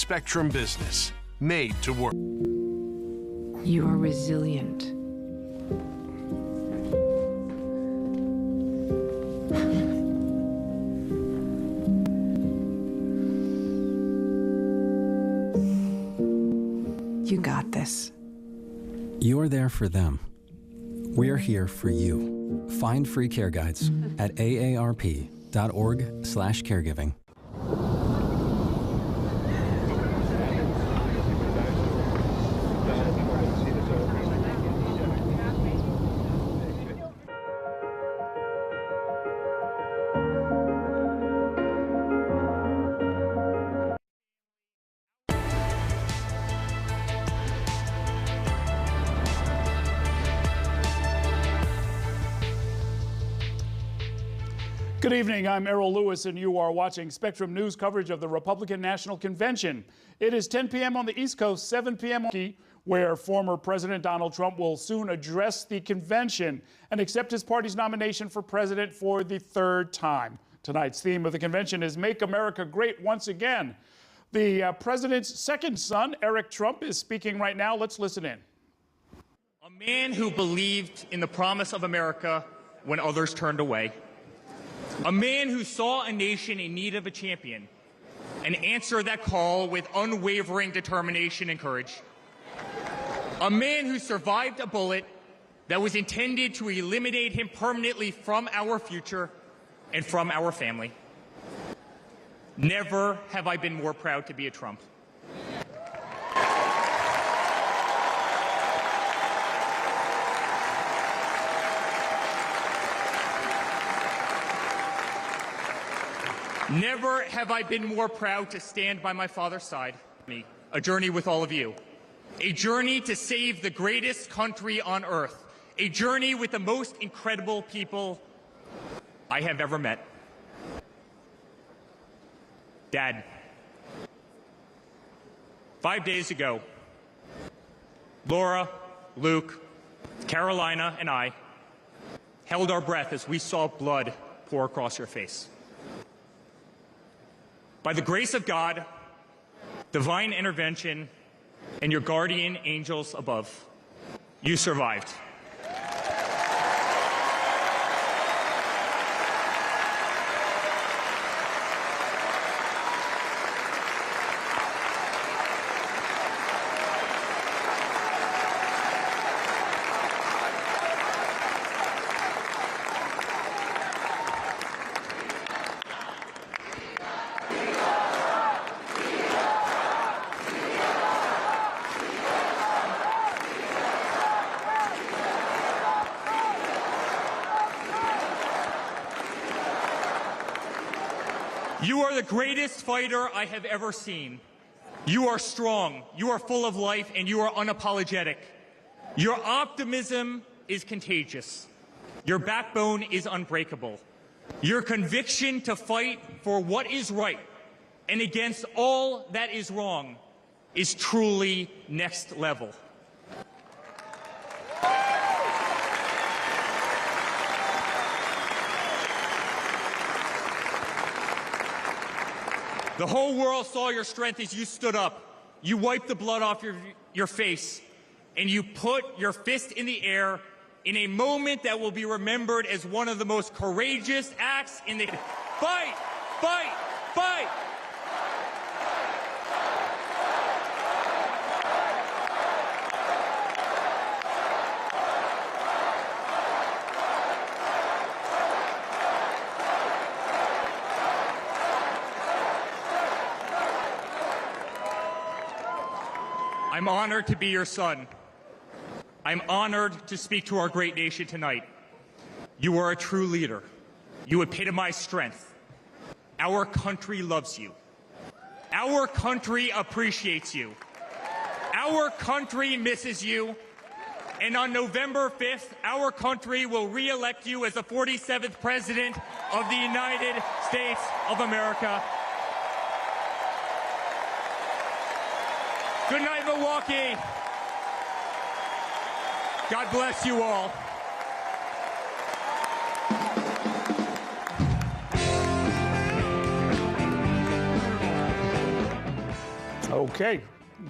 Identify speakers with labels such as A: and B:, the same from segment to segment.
A: Spectrum Business, made to work.
B: You are resilient. You got this.
C: You're there for them. We're here for you. Find free care guides at aarp.org/caregiving.
D: Good evening, I'm Errol Lewis, and you are watching Spectrum News coverage of the Republican National Convention. It is 10 p.m. on the East Coast, 7 p.m. on Milwaukee, where former President Donald Trump will soon address the convention and accept his party's nomination for president for the third time. Tonight's theme of the convention is Make America Great Once Again. The president's second son, Eric Trump, is speaking right now. Let's listen in.
E: A man who believed in the promise of America when others turned away. A man who saw a nation in need of a champion and answered that call with unwavering determination and courage. A man who survived a bullet that was intended to eliminate him permanently from our future and from our family. Never have I been more proud to be a Trump. Never have I been more proud to stand by my father's side. A journey with all of you. A journey to save the greatest country on earth. A journey with the most incredible people I have ever met. Dad, 5 days ago, Laura, Luke, Carolina, and I held our breath as we saw blood pour across your face. By the grace of God, divine intervention, and your guardian angels above, you survived. You are the greatest fighter I have ever seen. You are strong, you are full of life, and you are unapologetic. Your optimism is contagious. Your backbone is unbreakable. Your conviction to fight for what is right and against all that is wrong is truly next level. The whole world saw your strength as you stood up. You wiped the blood off your face, and you put your fist in the air in a moment that will be remembered as one of the most courageous acts in the... Fight! Fight! Fight! I'm honored to be your son. I'm honored to speak to our great nation tonight. You are a true leader. You epitomize strength. Our country loves you. Our country appreciates you. Our country misses you. And on November 5th, our country will re-elect you as the 47th President of the United States of America. Good night, Milwaukee. God bless you all.
D: Okay,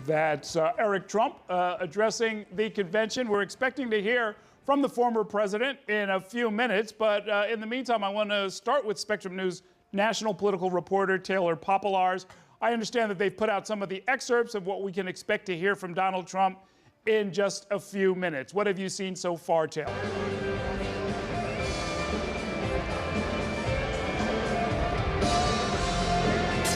D: that's Eric Trump addressing the convention. We're expecting to hear from the former president in a few minutes, but in the meantime, I want to start with Spectrum News national political reporter Taylor Popolars. I understand that they've put out some of the excerpts of what we can expect to hear from Donald Trump in just a few minutes. What have you seen so far, Taylor?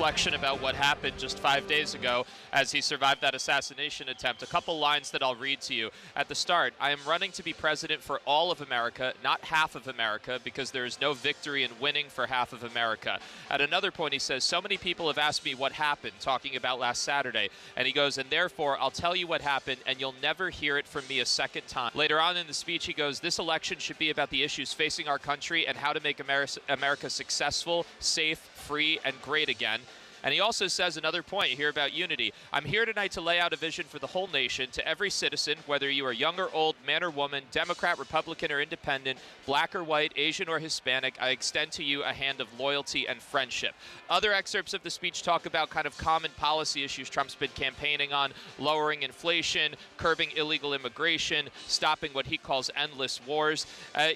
F: Reflection about what happened just 5 days ago as he survived that assassination attempt. A couple lines that I'll read to you. At the start, I am running to be president for all of America, not half of America, because there is no victory in winning for half of America. At another point, he says, so many people have asked me what happened, talking about last Saturday. And he goes, and therefore, I'll tell you what happened, and you'll never hear it from me a second time. Later on in the speech, he goes, this election should be about the issues facing our country and how to make America successful, safe, free, and great again. And he also says another point here about unity. I'm here tonight to lay out a vision for the whole nation, to every citizen, whether you are young or old, man or woman, Democrat, Republican, or independent, black or white, Asian or Hispanic. I extend to you a hand of loyalty and friendship. Other excerpts of the speech talk about kind of common policy issues Trump's been campaigning on, lowering inflation, curbing illegal immigration, stopping what he calls endless wars.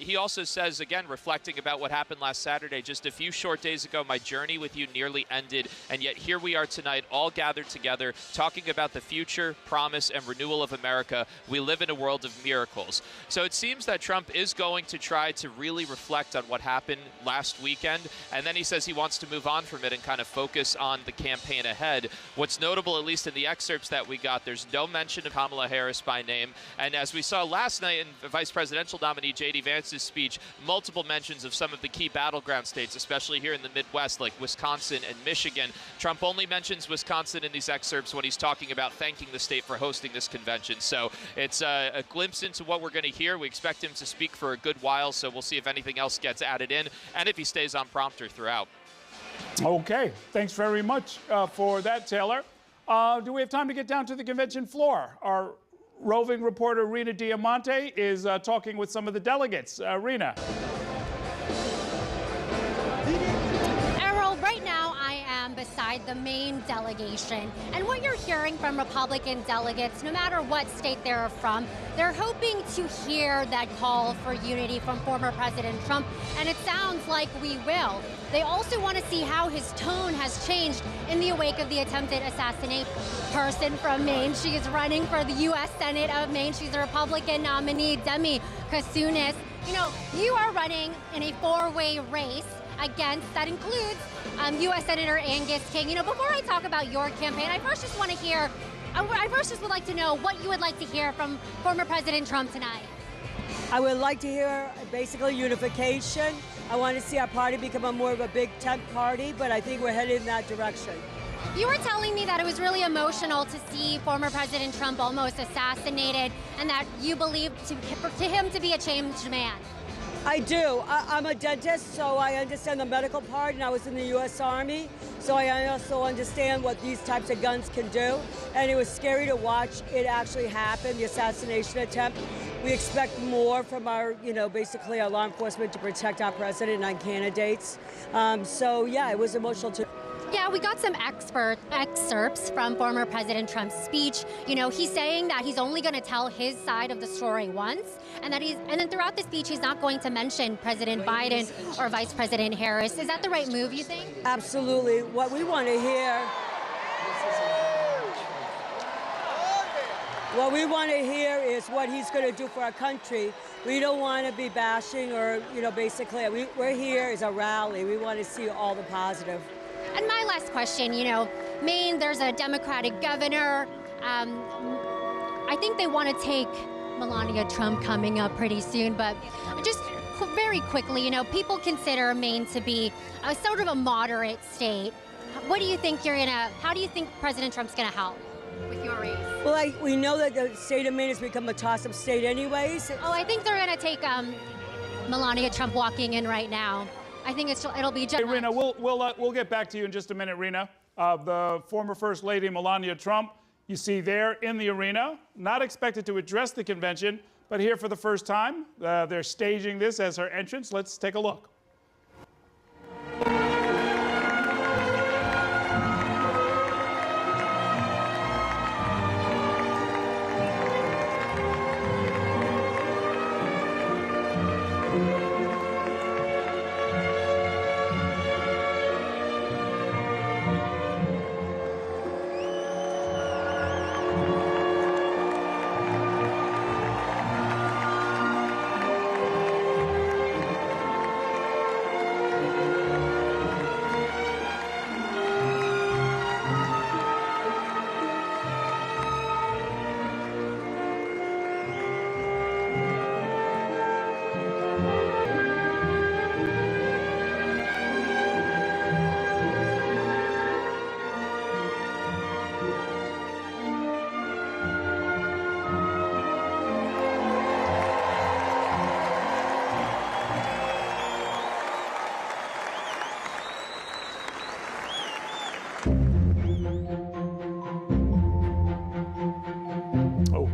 F: He also says, again, reflecting about what happened last Saturday, just a few short days ago, my journey with you nearly ended. And yet here we are tonight, all gathered together, talking about the future, promise, and renewal of America. We live in a world of miracles. So it seems that Trump is going to try to really reflect on what happened last weekend. And then he says he wants to move on from it and kind of focus on the campaign ahead. What's notable, at least in the excerpts that we got, there's no mention of Kamala Harris by name. And as we saw last night in Vice Presidential nominee J.D. Vance's speech, multiple mentions of some of the key battleground states, especially here in the Midwest, like Wisconsin and Michigan. Trump only mentions Wisconsin in these excerpts when he's talking about thanking the state for hosting this convention. So it's a glimpse into what we're going to hear. We expect him to speak for a good while, so we'll see if anything else gets added in and if he stays on prompter throughout.
D: Okay, thanks very much for that, Taylor. Do we have time to get down to the convention floor? Our roving reporter Rena Diamante is talking with some of the delegates. Rena.
G: Right now, I am beside the main delegation, and what you're hearing from Republican delegates, no matter what state they're from, they're hoping to hear that call for unity from former President Trump, and it sounds like we will. They also want to see how his tone has changed in the wake of the attempted assassination. Person from Maine, she is running for the U.S. Senate of Maine. She's a Republican nominee, Demi Kasunis. You know, you are running in a four-way race against, that includes U.S. Senator Angus King. You know, before I talk about your campaign, I first just would like to know what you would like to hear from former President Trump tonight.
H: I would like to hear basically unification. I want to see our party become more of a big tent party, but I think we're headed in that direction.
G: You were telling me that it was really emotional to see former President Trump almost assassinated, and that you believe to him to be a changed man.
H: I do. I'm a dentist, so I understand the medical part, and I was in the U.S. Army, so I also understand what these types of guns can do. And it was scary to watch it actually happen, the assassination attempt. We expect more from our, basically our law enforcement to protect our president and candidates. So yeah, it was emotional too.
G: Yeah, we got some excerpts from former President Trump's speech. You know, he's saying that he's only going to tell his side of the story once, and then throughout the speech, he's not going to mention President Biden or Vice President Harris. Is that the right move, you think?
H: Absolutely. What we want to hear. What we want to hear is what he's going to do for our country. We don't want to be bashing or, basically, we're here as a rally. We want to see all the positive.
G: And my last question, Maine, there's a Democratic governor. I think they want to take Melania Trump coming up pretty soon, but just very quickly, people consider Maine to be a sort of a moderate state. What do you think how do you think President Trump's going to help with your race?
H: Well, we know that the state of Maine has become a toss-up state anyways.
G: Oh, I think they're going to take Melania Trump walking in right now. I think it'll be just.
D: Hey, Rena, we'll get back to you in just a minute, Rena. The former First Lady Melania Trump, you see there in the arena, not expected to address the convention, but here for the first time. They're staging this as her entrance. Let's take a look.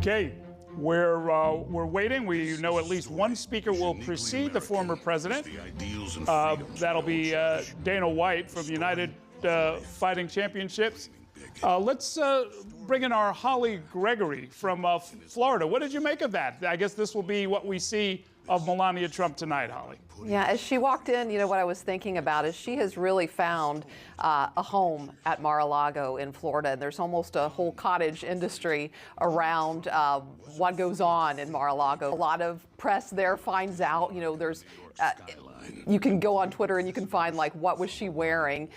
D: Okay, we're waiting. We know at least one speaker will precede the former president. That'll be Dana White from United Fighting Championships. Let's bring in our Holly Gregory from Florida. What did you make of that? I guess this will be what we see of Melania Trump tonight, Holly.
I: Yeah, as she walked in, you know, what I was thinking about is she has really found a home at Mar-a-Lago in Florida. And there's almost a whole cottage industry around what goes on in Mar-a-Lago. A lot of press there finds out, you know, there's you can go on Twitter and you can find, like, what was she wearing.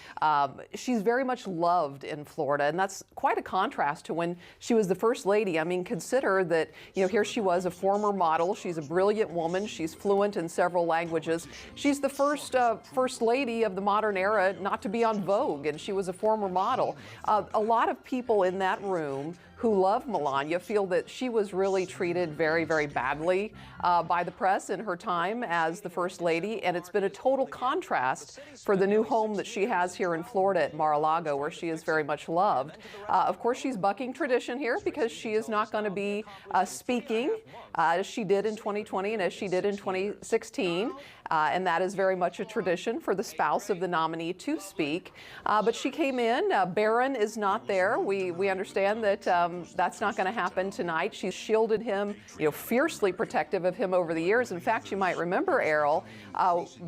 I: She's very much loved in Florida, and that's quite a contrast to when she was the first lady. I mean, consider that, you know, here she was, a former model. She's a brilliant woman. She's fluent in several languages. She's the first lady of the modern era not to be on Vogue, and she was a former model. A lot of people in that room who love Melania feel that she was really treated very, very badly by the press in her time as the First Lady, and it's been a total contrast for the new home that she has here in Florida at Mar-a-Lago, where she is very much loved. Of course, she's bucking tradition here because she is not going to be speaking as she did in 2020 and as she did in 2016. And that is very much a tradition for the spouse of the nominee to speak. But she came in. Barron is not there. We understand that that's not going to happen tonight. She's shielded him, you know, fiercely protective of him over the years. In fact, you might remember, Errol,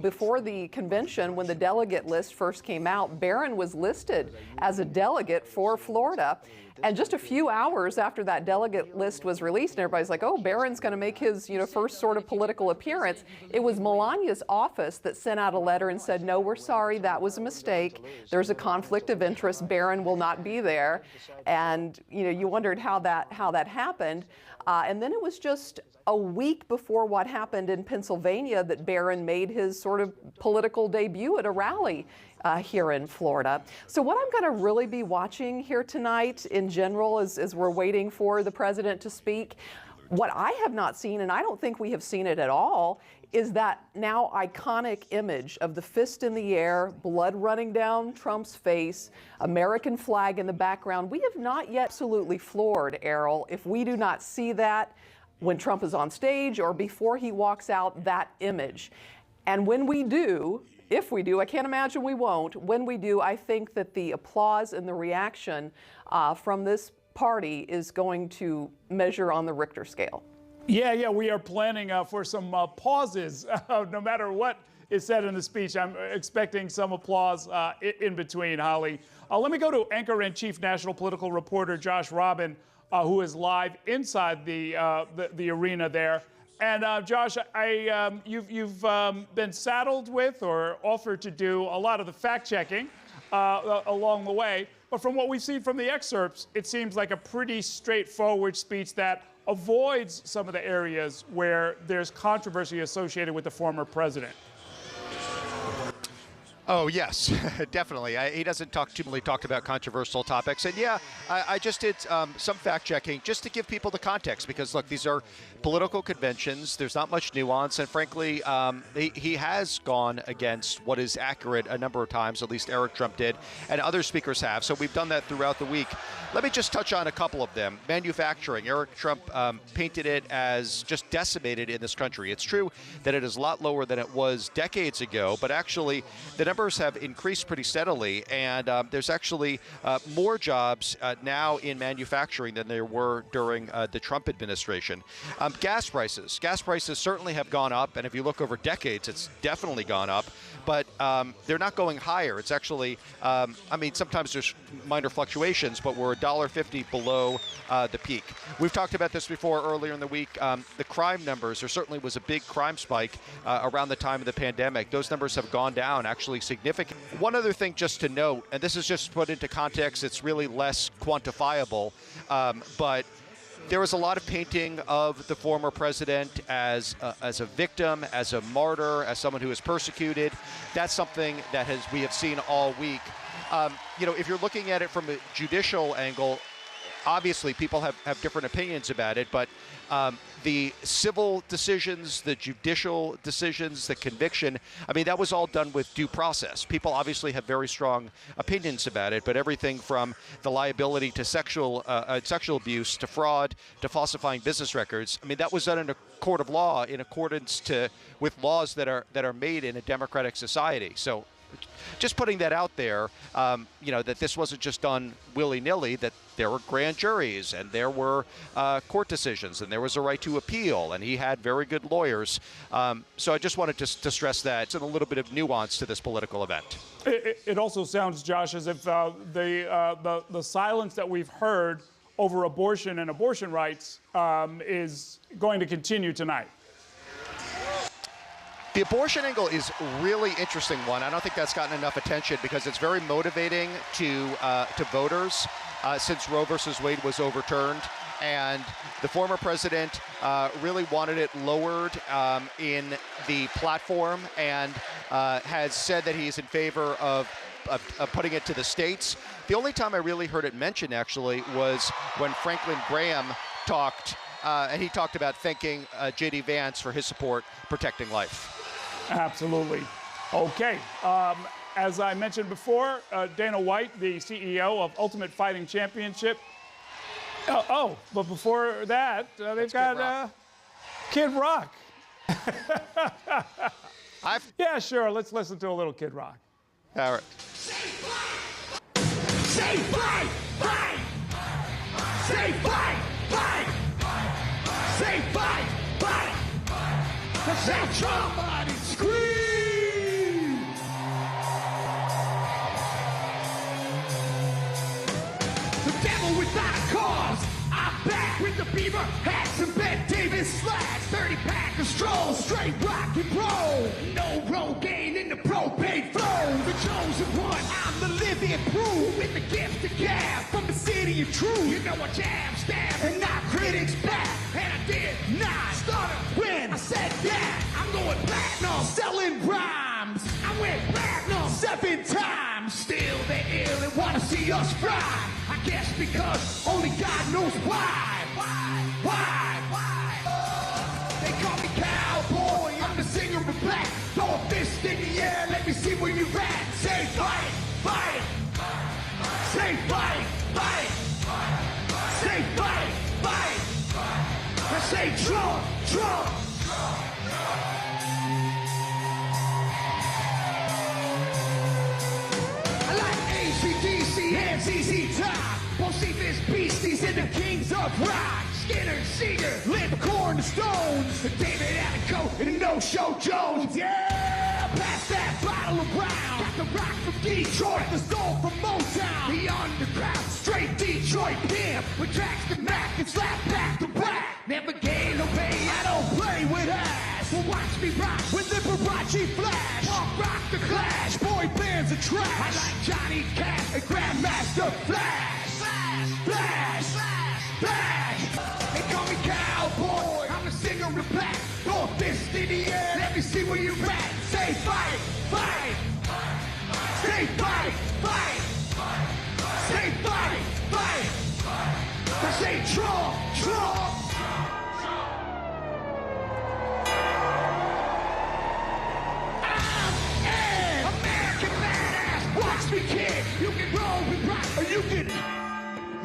I: before the convention, when the delegate list first came out, Barron was listed as a delegate for Florida. And just a few hours after that delegate list was released, and everybody's like, oh, Barron's going to make his, you know, first sort of political appearance. It was Melania's office that sent out a letter and said, no, we're sorry, that was a mistake. There's a conflict of interest. Barron will not be there. And, you know, you wondered how that happened. And then it was just a week before what happened in Pennsylvania that Barron made his sort of political debut at a rally here in Florida. So what I'm going to really be watching here tonight in general as we're waiting for the president to speak, what I have not seen, and I don't think we have seen it at all, is that now iconic image of the fist in the air, blood running down Trump's face, American flag in the background. We have not yet absolutely floored, Errol, if we do not see that when Trump is on stage or before he walks out, that image. And when we do, if we do, I can't imagine we won't, when we do, I think that the applause and the reaction from this party is going to measure on the Richter scale.
D: Yeah, we are planning for some pauses. No matter what is said in the speech, I'm expecting some applause in between, Holly. Let me go to anchor-in-chief national political reporter Josh Robin, who is live inside the arena there. And Josh, you've been saddled with or offered to do a lot of the fact-checking along the way. But from what we've seen from the excerpts, it seems like a pretty straightforward speech that avoids some of the areas where there's controversy associated with the former president.
J: Oh, yes, definitely. He doesn't talk about controversial topics. And yeah, I just did some fact checking just to give people the context, because look, these are political conventions. There's not much nuance. And frankly, he has gone against what is accurate a number of times, at least Eric Trump did, and other speakers have. So we've done that throughout the week. Let me just touch on a couple of them. Manufacturing. Eric Trump painted it as just decimated in this country. It's true that it is a lot lower than it was decades ago, but actually the numbers have increased pretty steadily, and there's actually more jobs now in manufacturing than there were during the Trump administration. Gas prices certainly have gone up, and if you look over decades, it's definitely gone up, but they're not going higher. It's actually, I mean, sometimes there's minor fluctuations, but we're $1.50 below the peak. We've talked about this before earlier in the week. The crime numbers, there certainly was a big crime spike around the time of the pandemic. Those numbers have gone down actually significantly. One other thing just to note, and this is just put into context, it's really less quantifiable, but there was a lot of painting of the former president as a victim, as a martyr, as someone who is persecuted. That's something that we have seen all week. You know, if you're looking at it from a judicial angle, obviously people have different opinions about it, but the civil decisions, the judicial decisions, the conviction, I mean, that was all done with due process. People obviously have very strong opinions about it, but everything from the liability to sexual abuse to fraud to falsifying business records, I mean, that was done in a court of law in accordance with laws that are made in a democratic society. So just putting that out there, that this wasn't just done willy-nilly, that there were grand juries and there were court decisions and there was a right to appeal, and he had very good lawyers. So I just wanted to stress that. It's a little bit of nuance to this political event.
D: It also sounds, Josh, as if the silence that we've heard over abortion and abortion rights is going to continue tonight.
J: The abortion angle is a really interesting one. I don't think that's gotten enough attention because it's very motivating to voters since Roe versus Wade was overturned. And the former president really wanted it lowered in the platform and has said that he's in favor of putting it to the states. The only time I really heard it mentioned, actually, was when Franklin Graham talked, and he talked about thanking J.D. Vance for his support protecting life. Absolutely.
D: Okay. As I mentioned before, Dana White, the CEO of Ultimate Fighting Championship. But before that, they've got Kid Rock. Yeah, sure. Let's listen to a little Kid Rock.
J: All right.
K: Say fight, fight. Say fight, fight. Say fight, fight. Say somebody scream. The devil without a cause. I'm back with the beaver hats and Bet Davis slacks. 30-pack of strolls, straight rock and roll. No Rogaine in the propane flow. The chosen one, I'm the living proof. With the gift of gab from the city of truth. You know I jab, stab, and knock critics back. And I did not stutter when I said that. I'm going platinum, selling rhymes. I went platinum 7 times. Still they ill and wanna see us fry. I guess because only God knows why. They call me cowboy, I'm the singer of black. Throw a fist in the air, let me see where you at. Say fight, fight. Say fight, fight. Say fight, fight. I say Trump, Trump. I like ACDC and ZZ Top. Bocephus Beasties and the Kings of Rock. Skinner, Seeger, Lipcorn, the Stones. The David Allen and the No-Show Jones. Yeah, pass that bottle around. Got the rock from Detroit, the soul from Motown. The underground, straight Detroit pimp. With tracks to Mac and slap back to back. Never gain or pay, I don't play with ass. Well, watch me rock with Liberace Flash. Punk rock the Clash, boy bands are trash. I like Johnny Cash and Grandmaster Flash. Flash, flash, flash. They call me cowboy, I'm the singer of the black. Throw a fist in the air, let me see where you're at. Say fight, fight. Say fight, fight. Say fight, fight. I say Trump, Trump. I'm an American badass. Watch me, kid. You can roll with rock or you can.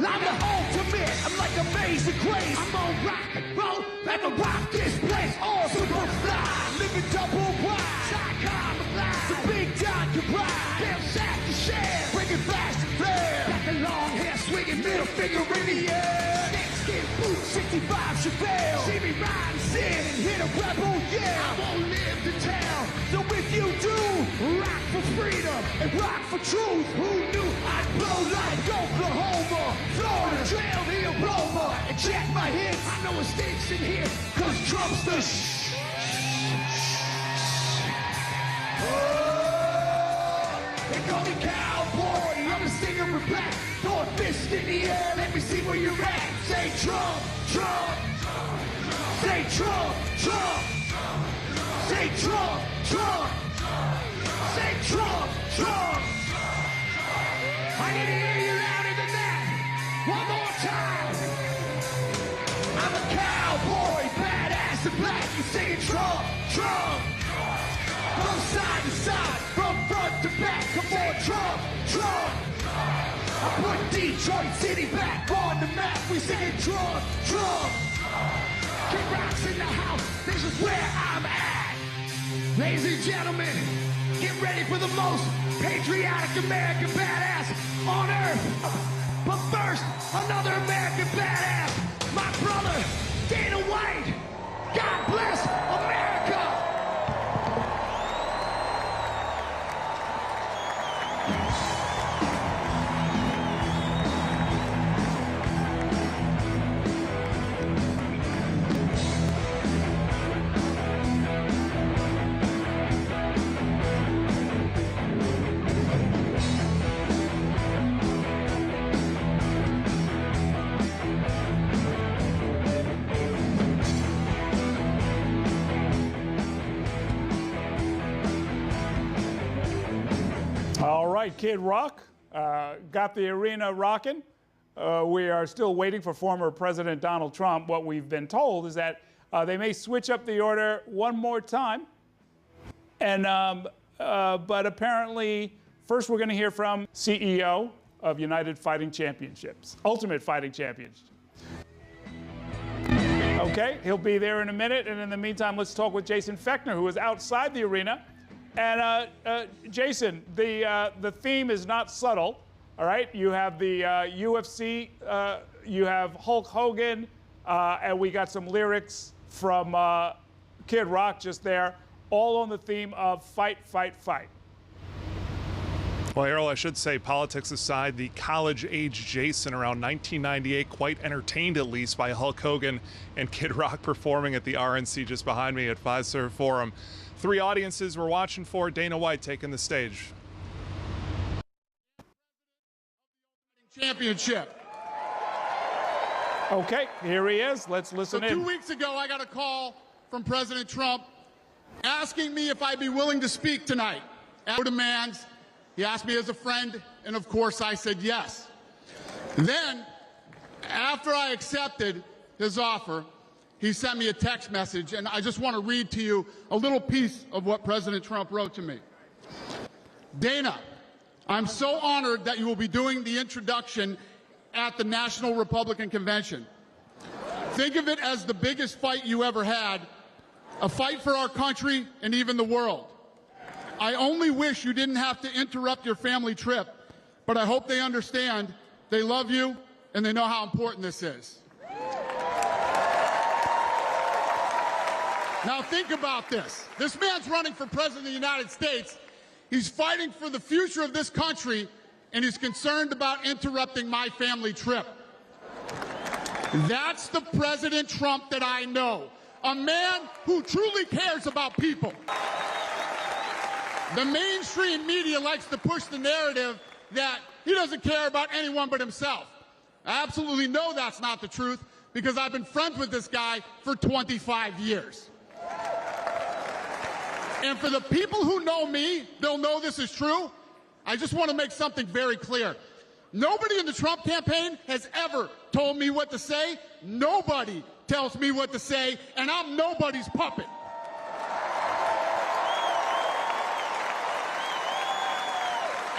K: I'm the ultimate, I'm like Amazing Grace. I'm on rock and roll, never rock this place. All super fly, living double wide. Psychon the fly, the big John can ride. Damn sack to share, bringing flash to flare. Got the long hair swinging, middle finger in the air. Snakeskin boots, 65 Chevelle. See me riding, sin and hit a rebel, yeah. I won't live to tell, so if you do, rock for freedom and rock for truth. Who knew I'd blow like Oklahoma? Florida, trail the aroma, and check my hits. I know it stinks in here, cause Trump's the They call me cowboy, I'm the singer of black. Throw a fist in the air, let me see where you're at. Say Trump, Trump. Say Trump, Trump. Say Trump, Trump. Say Trump, Trump. I need to hear you louder than that. One more time. sit back and sing Trump, Trump. From side to side, from front to back, come on, Trump, Trump. I put Detroit City back on the map. We singing Trump, Trump. Kid Rock's in the house. This is where I'm at. Ladies and gentlemen, get ready for the most patriotic American badass on earth. But first, another American badass, my brother, Dana White. God bless America.
D: All right, Kid Rock got the arena rocking. We are still waiting for former President Donald Trump. What we've been told is that they may switch up the order one more time. And but apparently, first we're going to hear from CEO of United Fighting Championships, Ultimate Fighting Championships. Okay, he'll be there in a minute. And in the meantime, let's talk with Jason Fechner, who is outside the arena. And Jason, the theme is not subtle, all right? You have the UFC, you have Hulk Hogan, and we got some lyrics from Kid Rock just there, all on the theme of fight, fight, fight.
L: Well, Errol, I should say, politics aside, the college-age Jason around 1998, quite entertained at least by Hulk Hogan and Kid Rock performing at the RNC just behind me at Fiserv Forum. 3 audiences we're watching for. Dana White taking the stage.
M: Championship.
D: Okay, here he is. Let's listen in.
M: 2 weeks ago, I got a call from President Trump asking me if I'd be willing to speak tonight. No demands. He asked me as a friend, and of course I said yes. Then, after I accepted his offer, he sent me a text message, and I just want to read to you a little piece of what President Trump wrote to me. Dana, I'm so honored that you will be doing the introduction at the National Republican Convention. Think of it as the biggest fight you ever had, a fight for our country and even the world. I only wish you didn't have to interrupt your family trip, but I hope they understand they love you and they know how important this is. Now think about this. This man's running for president of the United States. He's fighting for the future of this country, and he's concerned about interrupting my family trip. That's the President Trump that I know. A man who truly cares about people. The mainstream media likes to push the narrative that he doesn't care about anyone but himself. I absolutely know that's not the truth because I've been friends with this guy for 25 years. And for the people who know me, they'll know this is true. I just want to make something very clear. Nobody in the Trump campaign has ever told me what to say. Nobody tells me what to say, and I'm nobody's puppet.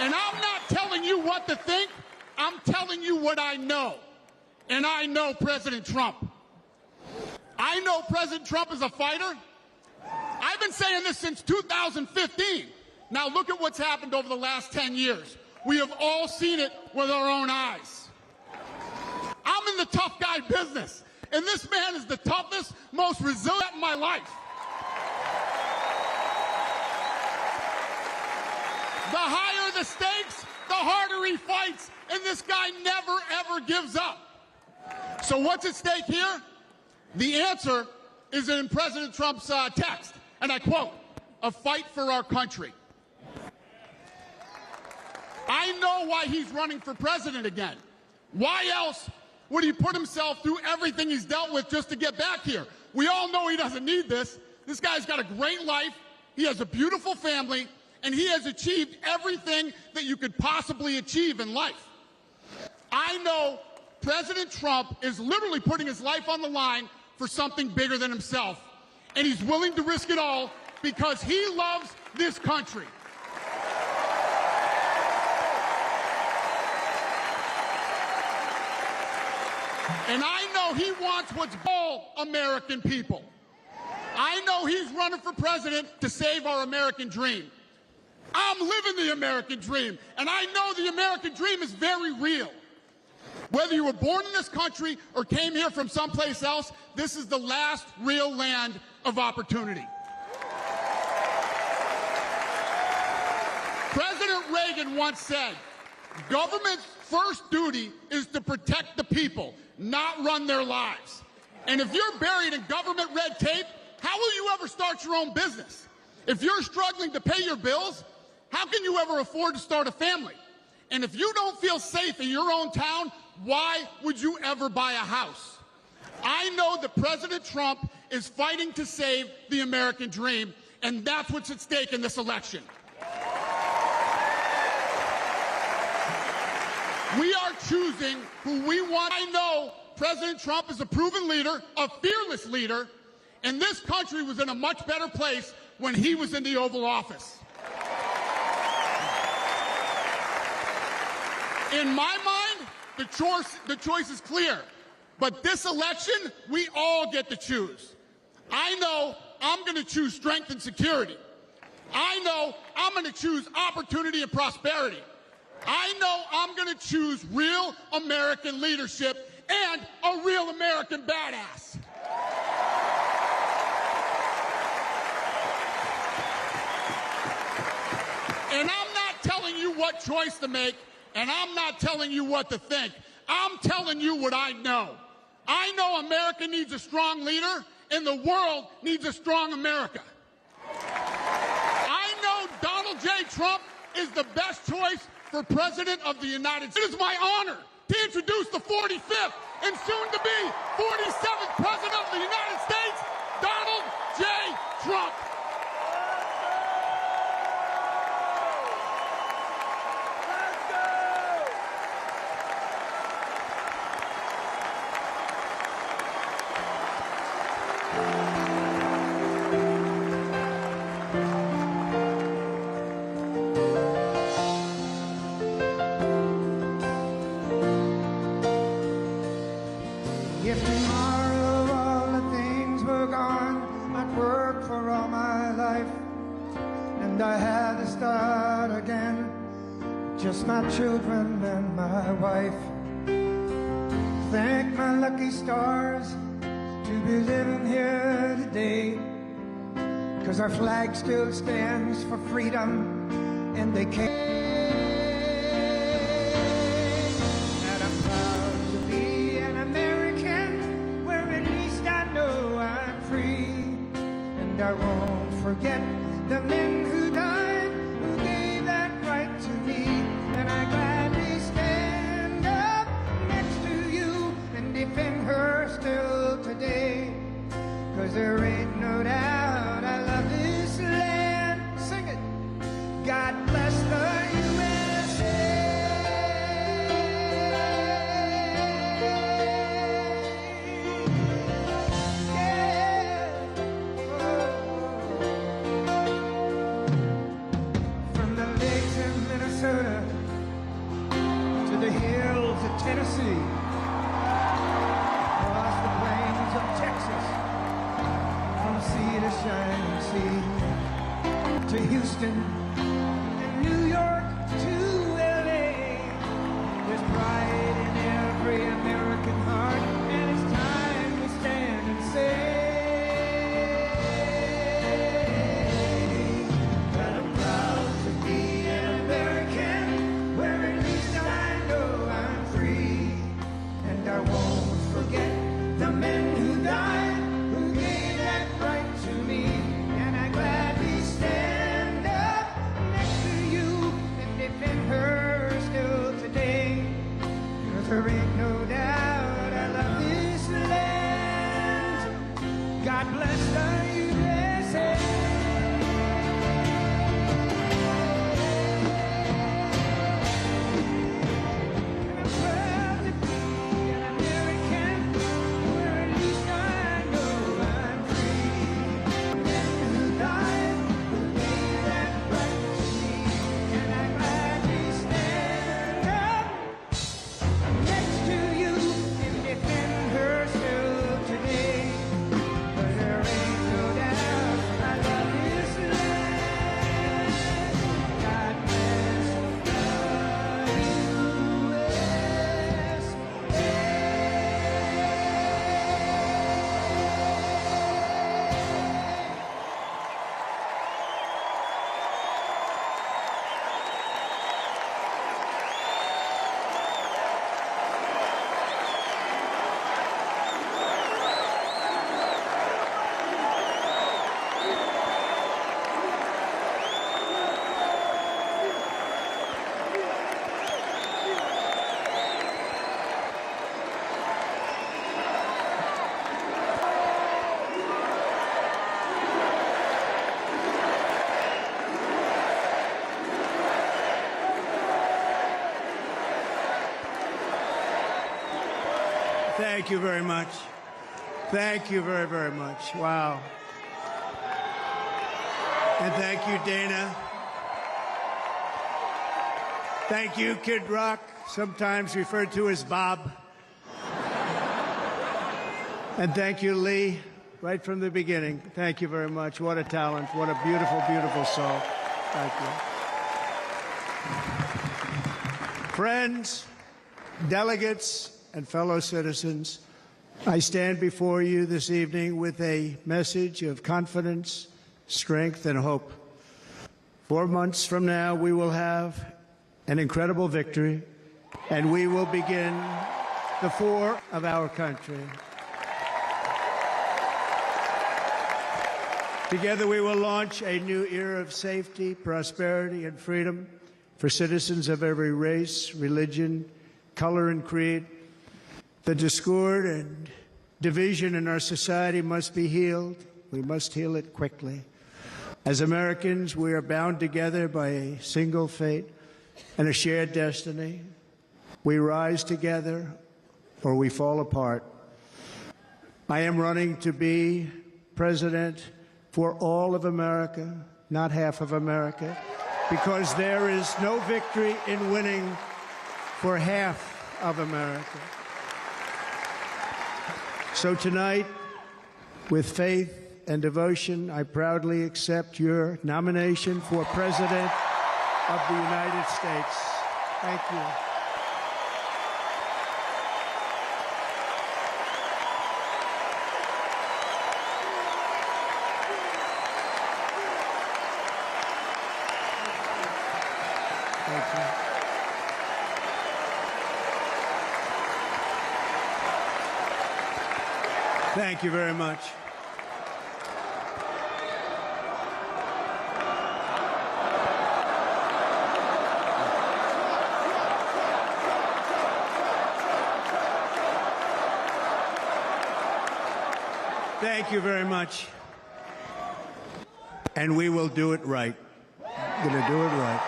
M: And I'm not telling you what to think. I'm telling you what I know. And I know President Trump. I know President Trump is a fighter. I've been saying this since 2015. Now look at what's happened over the last 10 years. We have all seen it with our own eyes. I'm in the tough guy business, and this man is the toughest, most resilient in my life. The higher the stakes, the harder he fights, and this guy never, ever gives up. So what's at stake here? The answer is in President Trump's text, and I quote, "A fight for our country." I know why he's running for president again. Why else would he put himself through everything he's dealt with just to get back here? We all know he doesn't need this. This guy's got a great life. He has a beautiful family, and he has achieved everything that you could possibly achieve in life. I know President Trump is literally putting his life on the line for something bigger than himself, and he's willing to risk it all because he loves this country. And I know he wants what's all American people. I know he's running for president to save our American dream. I'm living the American dream, and I know the American dream is very real. Whether you were born in this country or came here from someplace else, this is the last real land of opportunity. President Reagan once said, government's first duty is to protect the people, not run their lives. And if you're buried in government red tape, how will you ever start your own business? If you're struggling to pay your bills, how can you ever afford to start a family? And if you don't feel safe in your own town, why would you ever buy a house? I know that President Trump is fighting to save the American dream, and that's what's at stake in this election. We are choosing who we want. I know President Trump is a proven leader, a fearless leader, and this country was in a much better place when he was in the Oval Office. In my mind, the choice is clear. But this election, we all get to choose. I know I'm going to choose strength and security. I know I'm going to choose opportunity and prosperity. I know I'm going to choose real American leadership and a real American badass. And I'm not telling you what choice to make, and I'm not telling you what to think. I'm telling you what I know. I know America needs a strong leader, and the world needs a strong America. I know Donald J. Trump is the best choice for President of the United States. It is my honor to introduce the 45th and soon-to-be 47th President of the United States, Donald J. Trump.
K: If tomorrow all the things were gone, I'd work for all my life, and I had to start again, just my children and my wife. Thank my lucky stars to be living here today, 'cause our flag still stands for freedom, and they can't. I won't forget the men who died, who gave that right to me, and I gladly stand up next to you and defend her still today, 'cause there ain't no doubt I love this land. Sing it. God bless the USA. To the hills of Tennessee, across the plains of Texas, from sea to shining sea, to Houston and New York to LA. There's pride in every American heart, and it's time we stand and say that I'm proud to be an American, where at least I know I'm free, and I won't forget the men who died, who gave that right to me, and I gladly stand up next to you and defend her still today, 'cause there ain't no doubt I love this land. God bless the USA.
N: Thank you very much. Thank you very, very much. Wow. And thank you, Dana. Thank you, Kid Rock, sometimes referred to as Bob. And thank you, Lee, right from the beginning. Thank you very much. What a talent. What a beautiful, beautiful soul. Thank you. Friends, delegates, and fellow citizens, I stand before you this evening with a message of confidence, strength, and hope. 4 months from now, we will have an incredible victory, and we will begin the four of our country. Together, we will launch a new era of safety, prosperity, and freedom for citizens of every race, religion, color, and creed. The discord and division in our society must be healed. We must heal it quickly. As Americans, we are bound together by a single fate and a shared destiny. We rise together or we fall apart. I am running to be president for all of America, not half of America, because there is no victory in winning for half of America. So tonight, with faith and devotion, I proudly accept your nomination for President of the United States. Thank you. Thank you. Thank you very much. Thank you very much. And we will do it right. We're going to do it right.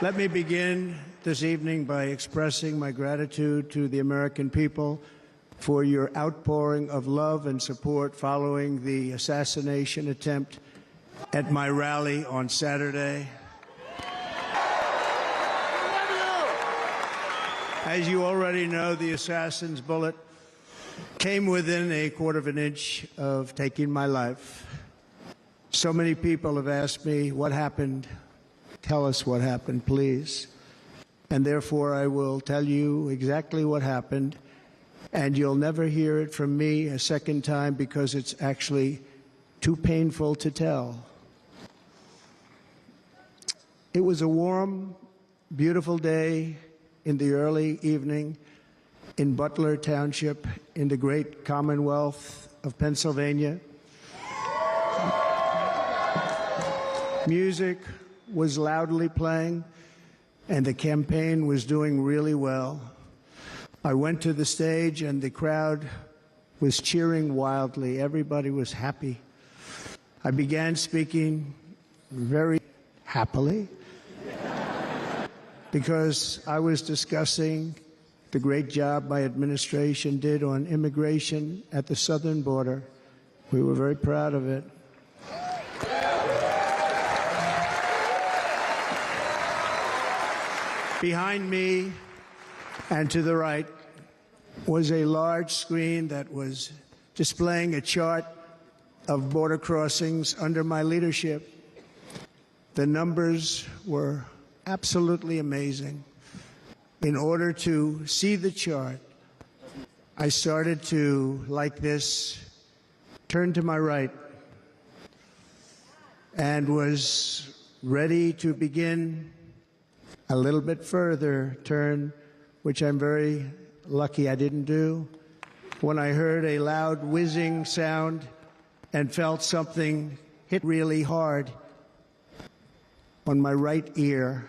N: Let me begin this evening by expressing my gratitude to the American people for your outpouring of love and support following the assassination attempt at my rally on Saturday. As you already know, the assassin's bullet came within a quarter of an inch of taking my life. So many people have asked me, what happened? Tell us what happened, please. And therefore, I will tell you exactly what happened, and you'll never hear it from me a second time because it's actually too painful to tell. It was a warm, beautiful day in the early evening in Butler Township in the great Commonwealth of Pennsylvania. Music was loudly playing, and the campaign was doing really well. I went to the stage, and the crowd was cheering wildly. Everybody was happy. I began speaking very happily because I was discussing the great job my administration did on immigration at the southern border. We were very proud of it. Behind me and to the right was a large screen that was displaying a chart of border crossings under my leadership. The numbers were absolutely amazing. In order to see the chart, I started to, like this, turn to my right and was ready to begin a little bit further turn, which I'm very lucky I didn't do, when I heard a loud whizzing sound and felt something hit really hard on my right ear.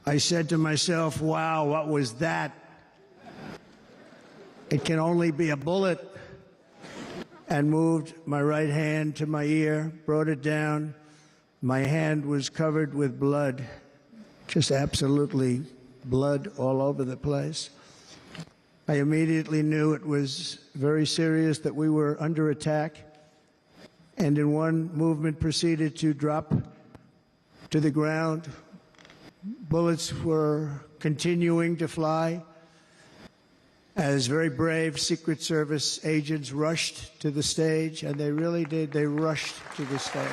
N: I said to myself, wow, what was that? It can only be a bullet. And moved my right hand to my ear, brought it down. My hand was covered with blood, just absolutely blood all over the place. I immediately knew it was very serious, that we were under attack, and in one movement proceeded to drop to the ground. Bullets were continuing to fly as very brave Secret Service agents rushed to the stage, and they really did. They rushed to the stage.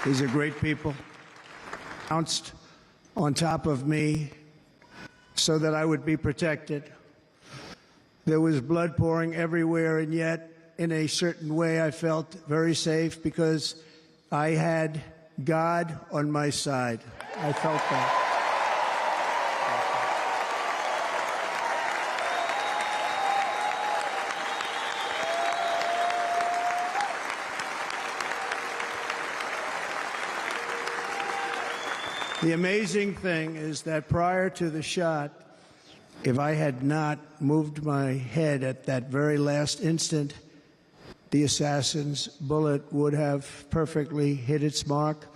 N: These are great people. Bounced on top of me so that I would be protected. There was blood pouring everywhere, and yet, in a certain way, I felt very safe because I had God on my side. I felt that. The amazing thing is that prior to the shot, if I had not moved my head at that very last instant, the assassin's bullet would have perfectly hit its mark,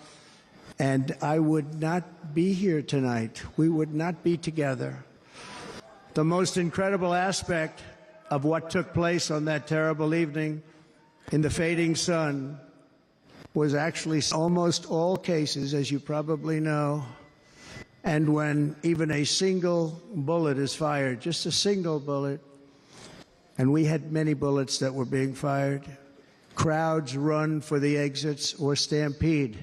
N: and I would not be here tonight. We would not be together. The most incredible aspect of what took place on that terrible evening in the fading sun was actually almost all cases, as you probably know, and when even a single bullet is fired, just a single bullet, and we had many bullets that were being fired, crowds run for the exits or stampede,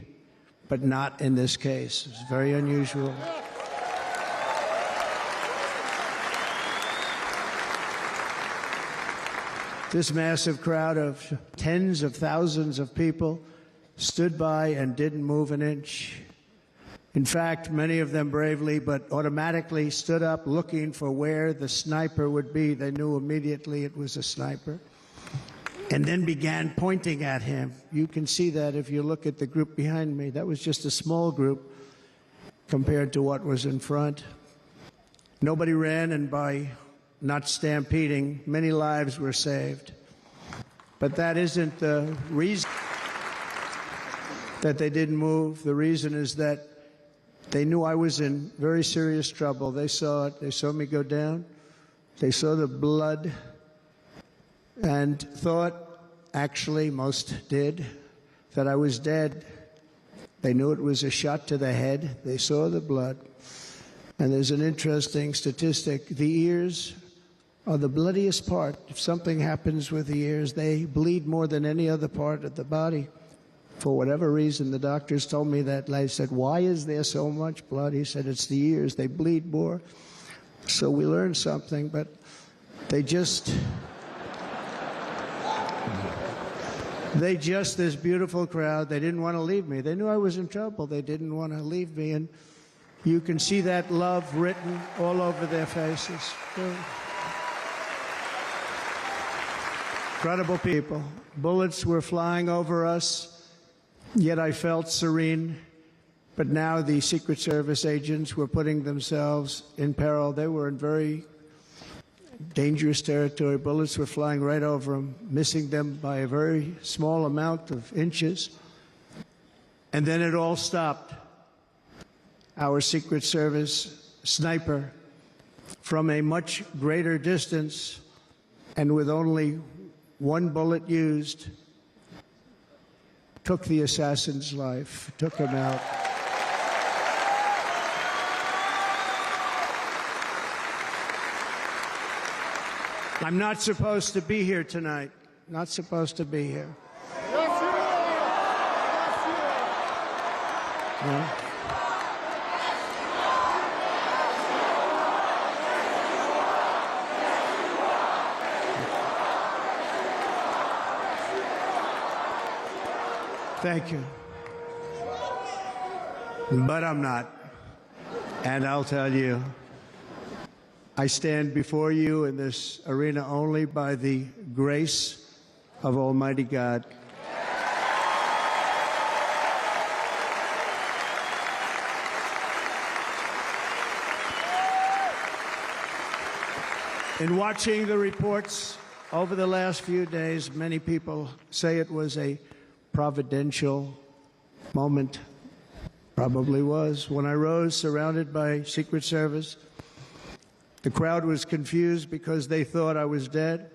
N: but not in this case. It's very unusual. This massive crowd of tens of thousands of people stood by and didn't move an inch. In fact, many of them bravely but automatically stood up looking for where the sniper would be. They knew immediately it was a sniper, and then began pointing at him. You can see that if you look at the group behind me. That was just a small group compared to what was in front. Nobody ran, and by not stampeding, many lives were saved. But that isn't the reason that they didn't move. The reason is that they knew I was in very serious trouble. They saw it. They saw me go down. They saw the blood and thought, actually most did, that I was dead. They knew it was a shot to the head. They saw the blood. And there's an interesting statistic. The ears are the bloodiest part. If something happens with the ears, they bleed more than any other part of the body. For whatever reason, the doctors told me that. I said, why is there so much blood? He said, it's the ears. They bleed more. So we learned something, but they just, this beautiful crowd, they didn't want to leave me. They knew I was in trouble. They didn't want to leave me. And you can see that love written all over their faces. Incredible people. Bullets were flying over us. Yet I felt serene, but now the Secret Service agents were putting themselves in peril. They were in very dangerous territory. Bullets were flying right over them, missing them by a very small amount of inches. And then it all stopped. Our Secret Service sniper, from a much greater distance and with only one bullet used, took the assassin's life, took him out. I'm not supposed to be here tonight. Not supposed to be here.
K: Yes, you are.
N: No? Thank you. But I'm not. And I'll tell you, I stand before you in this arena only by the grace of Almighty God. In watching the reports over the last few days, many people say it was a providential moment. Probably was. When I rose, surrounded by Secret Service, the crowd was confused because they thought I was dead,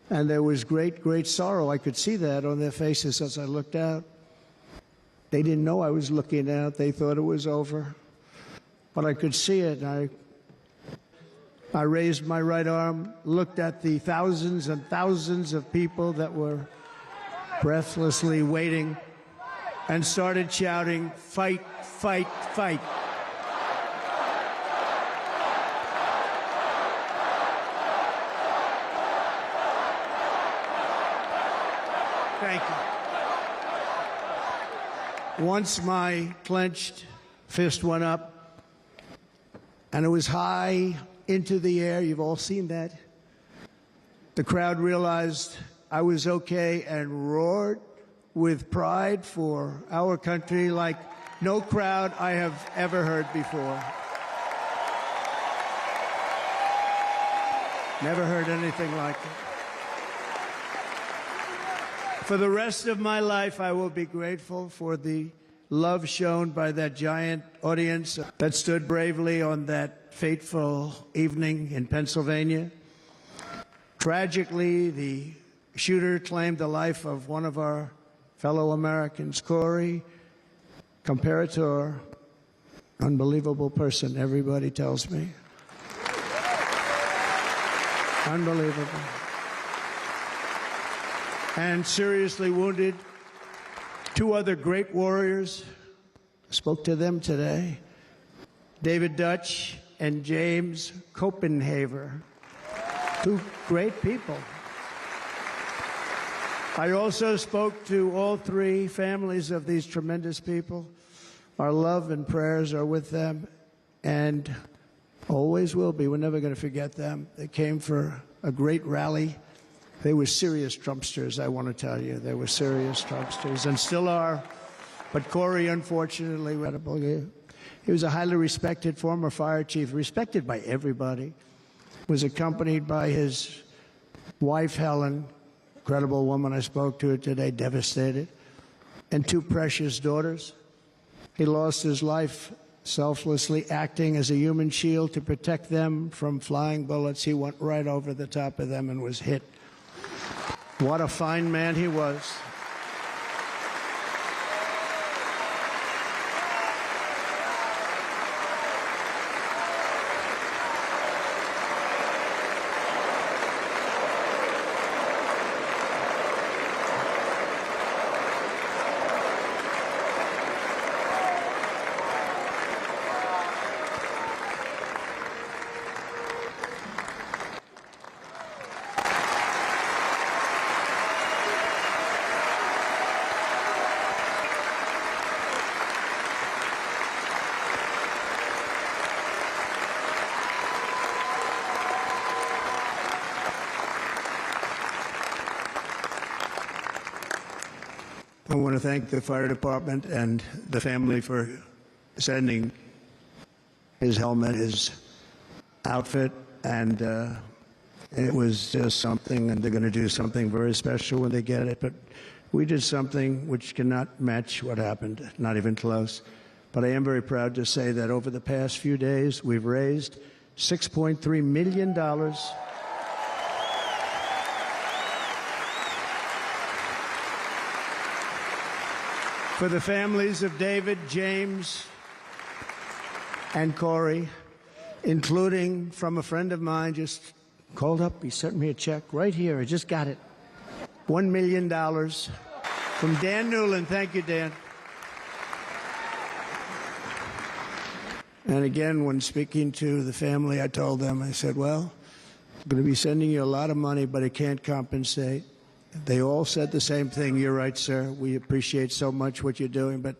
N: and there was great, great sorrow. I could see that on their faces as I looked out. They didn't know I was looking out. They thought it was over. But I could see it. I raised my right arm, looked at the thousands and thousands of people that were breathlessly waiting, and started shouting, "Fight, fight, fight." Thank you. Once my clenched fist went up, and it was high into the air. You've all seen that. The crowd realized I was okay and roared with pride for our country like no crowd I have ever heard before. Never heard anything like it. For the rest of my life, I will be grateful for the love shown by that giant audience that stood bravely on that fateful evening in Pennsylvania. Tragically, the shooter claimed the life of one of our fellow Americans, Corey, comparator, unbelievable person, everybody tells me. Unbelievable. And seriously wounded, two other great warriors. Spoke to them today. David Dutch and James Copenhaver. Two great people. I also spoke to all three families of these tremendous people. Our love and prayers are with them, and always will be. We're never going to forget them. They came for a great rally. They were serious Trumpsters, I want to tell you. They were serious Trumpsters, and still are. But Corey, unfortunately, he was a highly respected former fire chief, respected by everybody. Was accompanied by his wife, Helen, incredible woman. I spoke to her today, devastated, and two precious daughters. He lost his life selflessly acting as a human shield to protect them from flying bullets. He went right over the top of them and was hit. What a fine man he was. I want to thank the fire department and the family for sending his helmet, his outfit, and it was just something, and they're going to do something very special when they get it. But we did something which cannot match what happened, not even close. But I am very proud to say that over the past few days, we've raised $6.3 million for the families of David, James, and Corey, including from a friend of mine just called up. He sent me a check right here. I just got it. $1 million from Dan Newland. Thank you, Dan. And again, when speaking to the family, I told them, I said, well, I'm going to be sending you a lot of money, but it can't compensate. They all said the same thing. You're right, sir. We appreciate so much what you're doing, but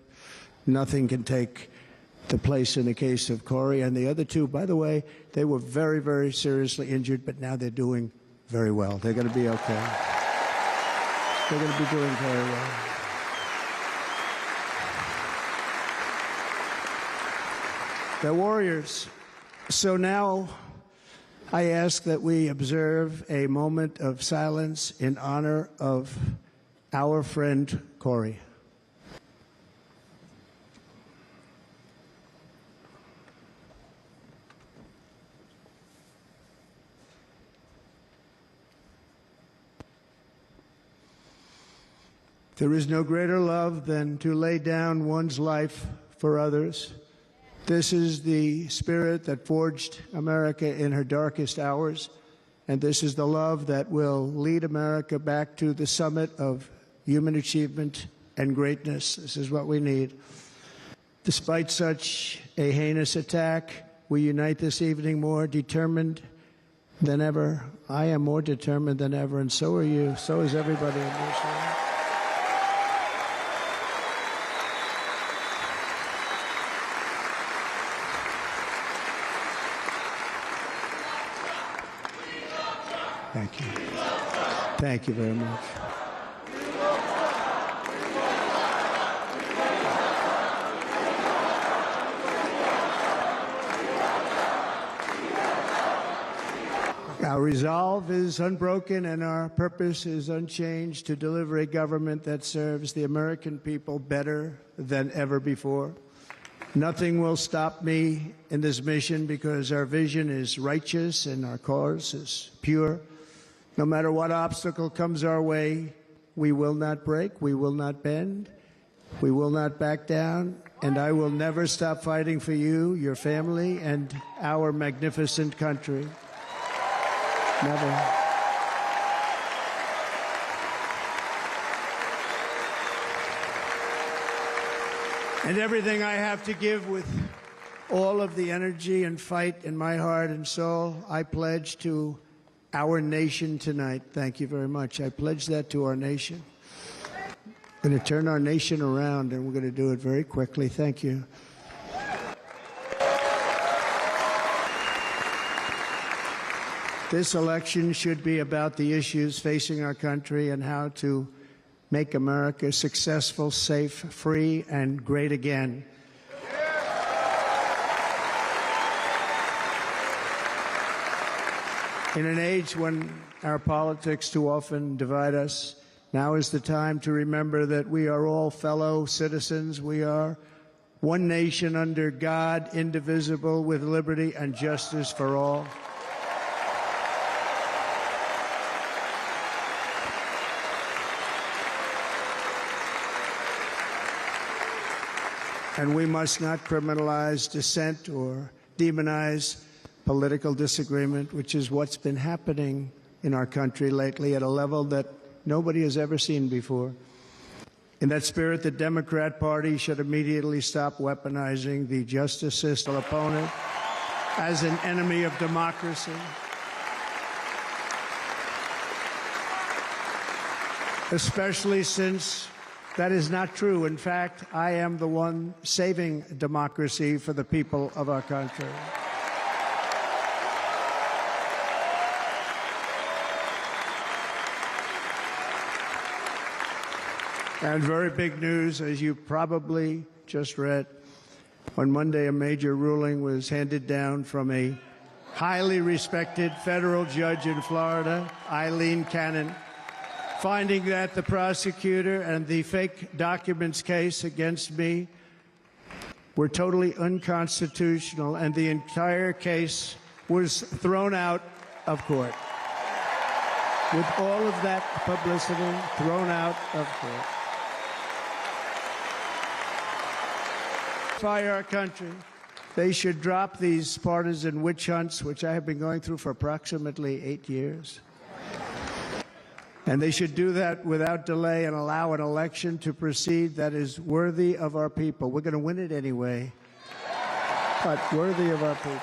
N: nothing can take the place in the case of Corey. And the other two, by the way, they were very, very seriously injured, but now they're doing very well. They're going to be okay. They're going to be doing very well. They're warriors. So now I ask that we observe a moment of silence in honor of our friend Corey. Corey. There is no greater love than to lay down one's life for others. This is the spirit that forged America in her darkest hours, and this is the love that will lead America back to the summit of human achievement and greatness. This is what we need. Despite such a heinous attack, we unite this evening more determined than ever. I am more determined than ever, and so are you. So is everybody in this room. Thank you. Thank you very much. Our resolve is unbroken and our purpose is unchanged to deliver a government that serves the American people better than ever before. Nothing will stop me in this mission because our vision is righteous and our cause is pure. No matter what obstacle comes our way, we will not break, we will not bend, we will not back down, and I will never stop fighting for you, your family, and our magnificent country. Never. And everything I have to give with all of the energy and fight in my heart and soul, I pledge to our nation tonight. Thank you very much. I pledge that to our nation. We're going to turn our nation around, and we're going to do it very quickly. Thank you. This election should be about the issues facing our country and how to make America successful, safe, free, and great again. In an age when our politics too often divide us, now is the time to remember that we are all fellow citizens. We are one nation under God, indivisible, with liberty and justice for all. And we must not criminalize dissent or demonize political disagreement, which is what's been happening in our country lately at a level that nobody has ever seen before. In that spirit, the Democrat Party should immediately stop weaponizing the justice system opponent as an enemy of democracy. Especially since that is not true. In fact, I am the one saving democracy for the people of our country. And very big news, as you probably just read, on Monday a major ruling was handed down from a highly respected federal judge in Florida, Eileen Cannon, finding that the prosecutor and the fake documents case against me were totally unconstitutional, and the entire case was thrown out of court. With all of that publicity, thrown out of court. Fire our country. They should drop these partisan witch hunts, which I have been going through for approximately 8 years. And they should do that without delay and allow an election to proceed that is worthy of our people. We're going to win it anyway, but worthy of our people.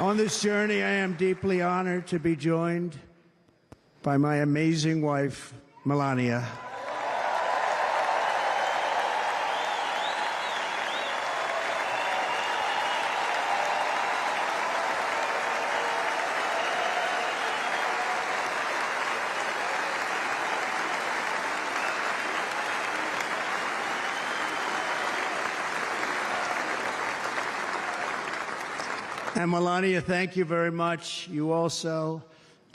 N: On this journey, I am deeply honored to be joined by my amazing wife, Melania. And Melania, thank you very much. You also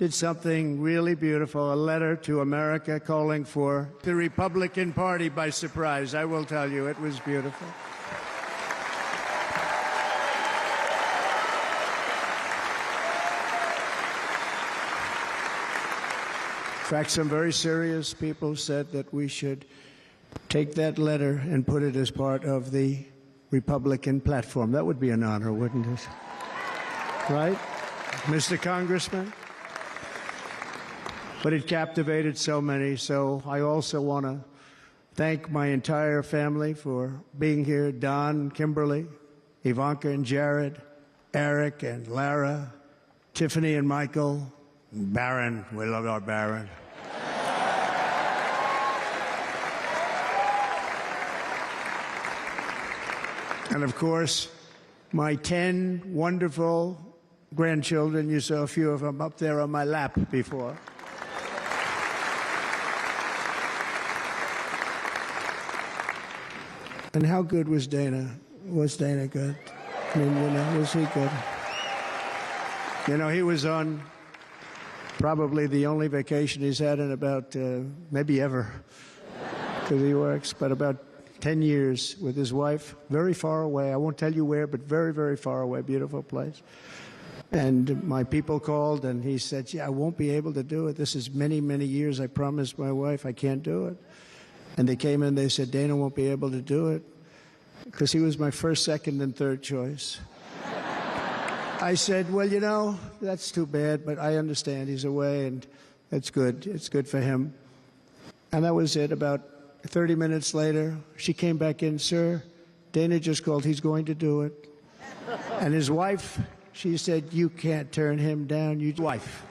N: did something really beautiful, a letter to America calling for the Republican Party by surprise. I will tell you, it was beautiful. In fact, some very serious people said that we should take that letter and put it as part of the Republican platform. That would be an honor, wouldn't it? Right, Mr. Congressman? But it captivated so many, so I also want to thank my entire family for being here. Don, Kimberly, Ivanka and Jared, Eric and Lara, Tiffany and Michael, and Barron. We love our Barron. And of course, my 10 wonderful grandchildren. You saw a few of them up there on my lap before. And how good was Dana? Was Dana good? I mean, you know, was he good? You know, he was on probably the only vacation he's had in about, maybe ever, because he works, but about 10 years with his wife, very far away. I won't tell you where, but very, very far away, beautiful place. And my people called, and he said, yeah, I won't be able to do it. This is many, many years. I promised my wife I can't do it. And they came in, they said, Dana won't be able to do it because he was my first, second, and third choice. I said, well, you know, that's too bad, but I understand he's away, and it's good. It's good for him. And that was it. About 30 minutes later, she came back in, sir, Dana just called. He's going to do it. And his wife, she said, you can't turn him down, you wife.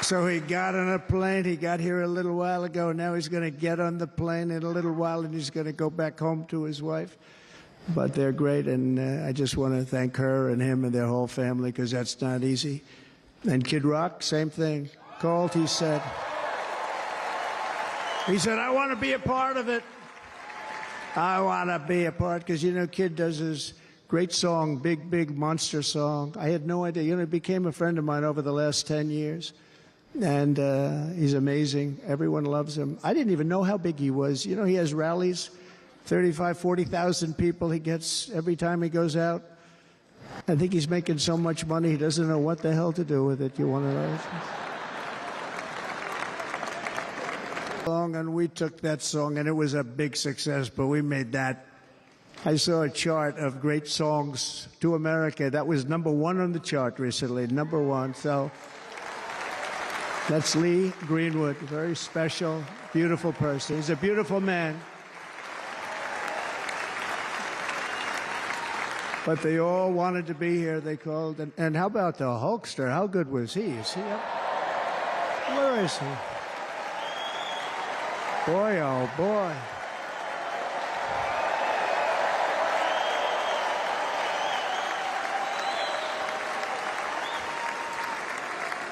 N: So he got on a plane. He got here a little while ago. Now he's going to get on the plane in a little while, and he's going to go back home to his wife. But they're great, and I just want to thank her and him and their whole family, because that's not easy. And Kid Rock, same thing. Called, he said, I want to be a part of it. I want to be a part, because, you know, Kid does his great song, Big, Big Monster song. I had no idea. You know, he became a friend of mine over the last 10 years. And he's amazing. Everyone loves him. I didn't even know how big he was. You know, he has rallies, 35, 40,000 people he gets every time he goes out. I think he's making so much money, he doesn't know what the hell to do with it. You want to know? And we took that song, and it was a big success, but we made that. I saw a chart of great songs to America. That was #1 on the chart recently, #1. So that's Lee Greenwood, a very special, beautiful person. He's a beautiful man. But they all wanted to be here, they called. And how about the Hulkster? How good was he? Is he up? Where is he? Boy, oh boy.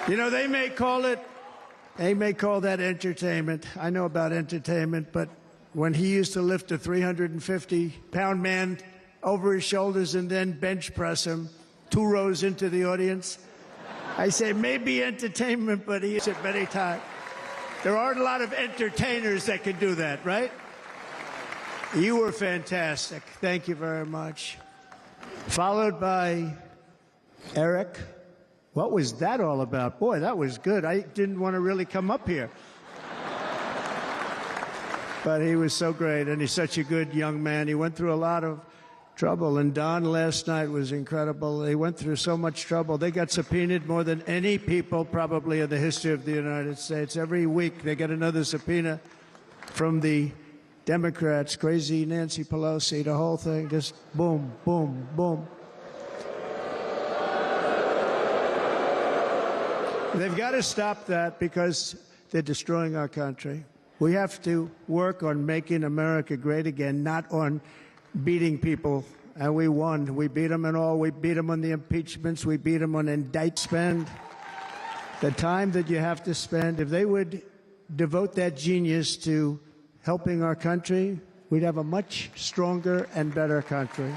N: You know, they may call that entertainment. I know about entertainment, but when he used to lift a 350-pound man over his shoulders and then bench press him 2 rows into the audience, I say maybe entertainment, but he is it many times. There aren't a lot of entertainers that can do that, right? You were fantastic. Thank you very much. Followed by Eric. What was that all about? Boy, that was good. I didn't want to really come up here. But he was so great, and he's such a good young man. He went through a lot of trouble, and Don last night was incredible. They went through so much trouble. They got subpoenaed more than any people probably in the history of the United States. Every week they get another subpoena from the Democrats, crazy Nancy Pelosi, the whole thing, just boom, boom, boom. They've got to stop that because they're destroying our country. We have to work on making America great again, not on beating people. And we won. We beat them in all. We beat them on the impeachments. We beat them on indict spend. The time that you have to spend, if they would devote that genius to helping our country, we'd have a much stronger and better country.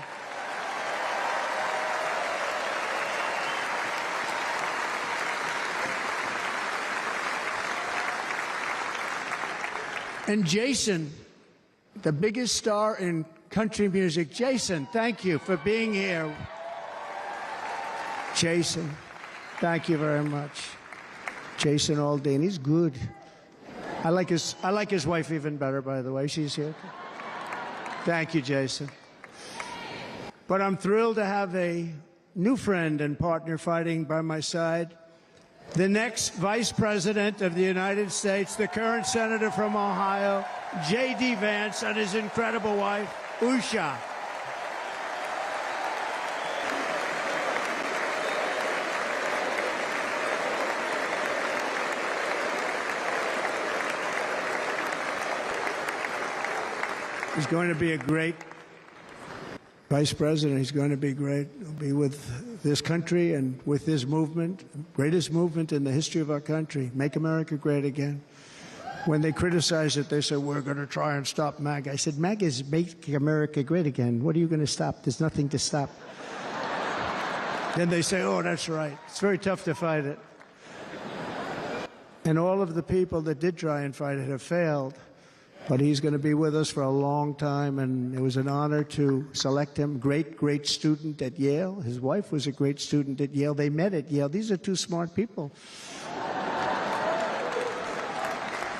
N: And Jason, the biggest star in country music. Jason, thank you for being here. Jason, thank you very much. Jason Aldean, he's good. I like his wife even better, by the way. She's here. Thank you, Jason. But I'm thrilled to have a new friend and partner fighting by my side. The next Vice President of the United States, the current Senator from Ohio, J.D. Vance, and his incredible wife, Usha. He's going to be a great Vice President. He's going to be great. He'll be with this country and with this movement, greatest movement in the history of our country, Make America Great Again. When they criticize it, they say, we're going to try and stop MAGA. I said, MAGA is Make America Great Again. What are you going to stop? There's nothing to stop. Then they say, oh, that's right. It's very tough to fight it. And all of the people that did try and fight it have failed. But he's going to be with us for a long time, and it was an honor to select him. Great, great student at Yale. His wife was a great student at Yale. They met at Yale. These are two smart people.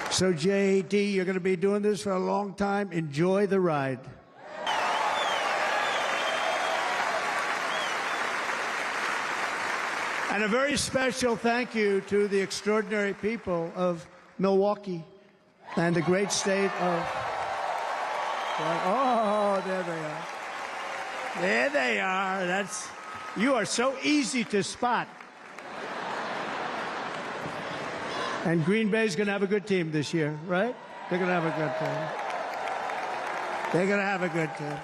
N: So, J.D., you're going to be doing this for a long time. Enjoy the ride. And a very special thank you to the extraordinary people of Milwaukee and the great state of... Oh, there they are. There they are. You are so easy to spot. And Green Bay's going to have a good team this year, right? They're going to have a good team. They're going to have a good team.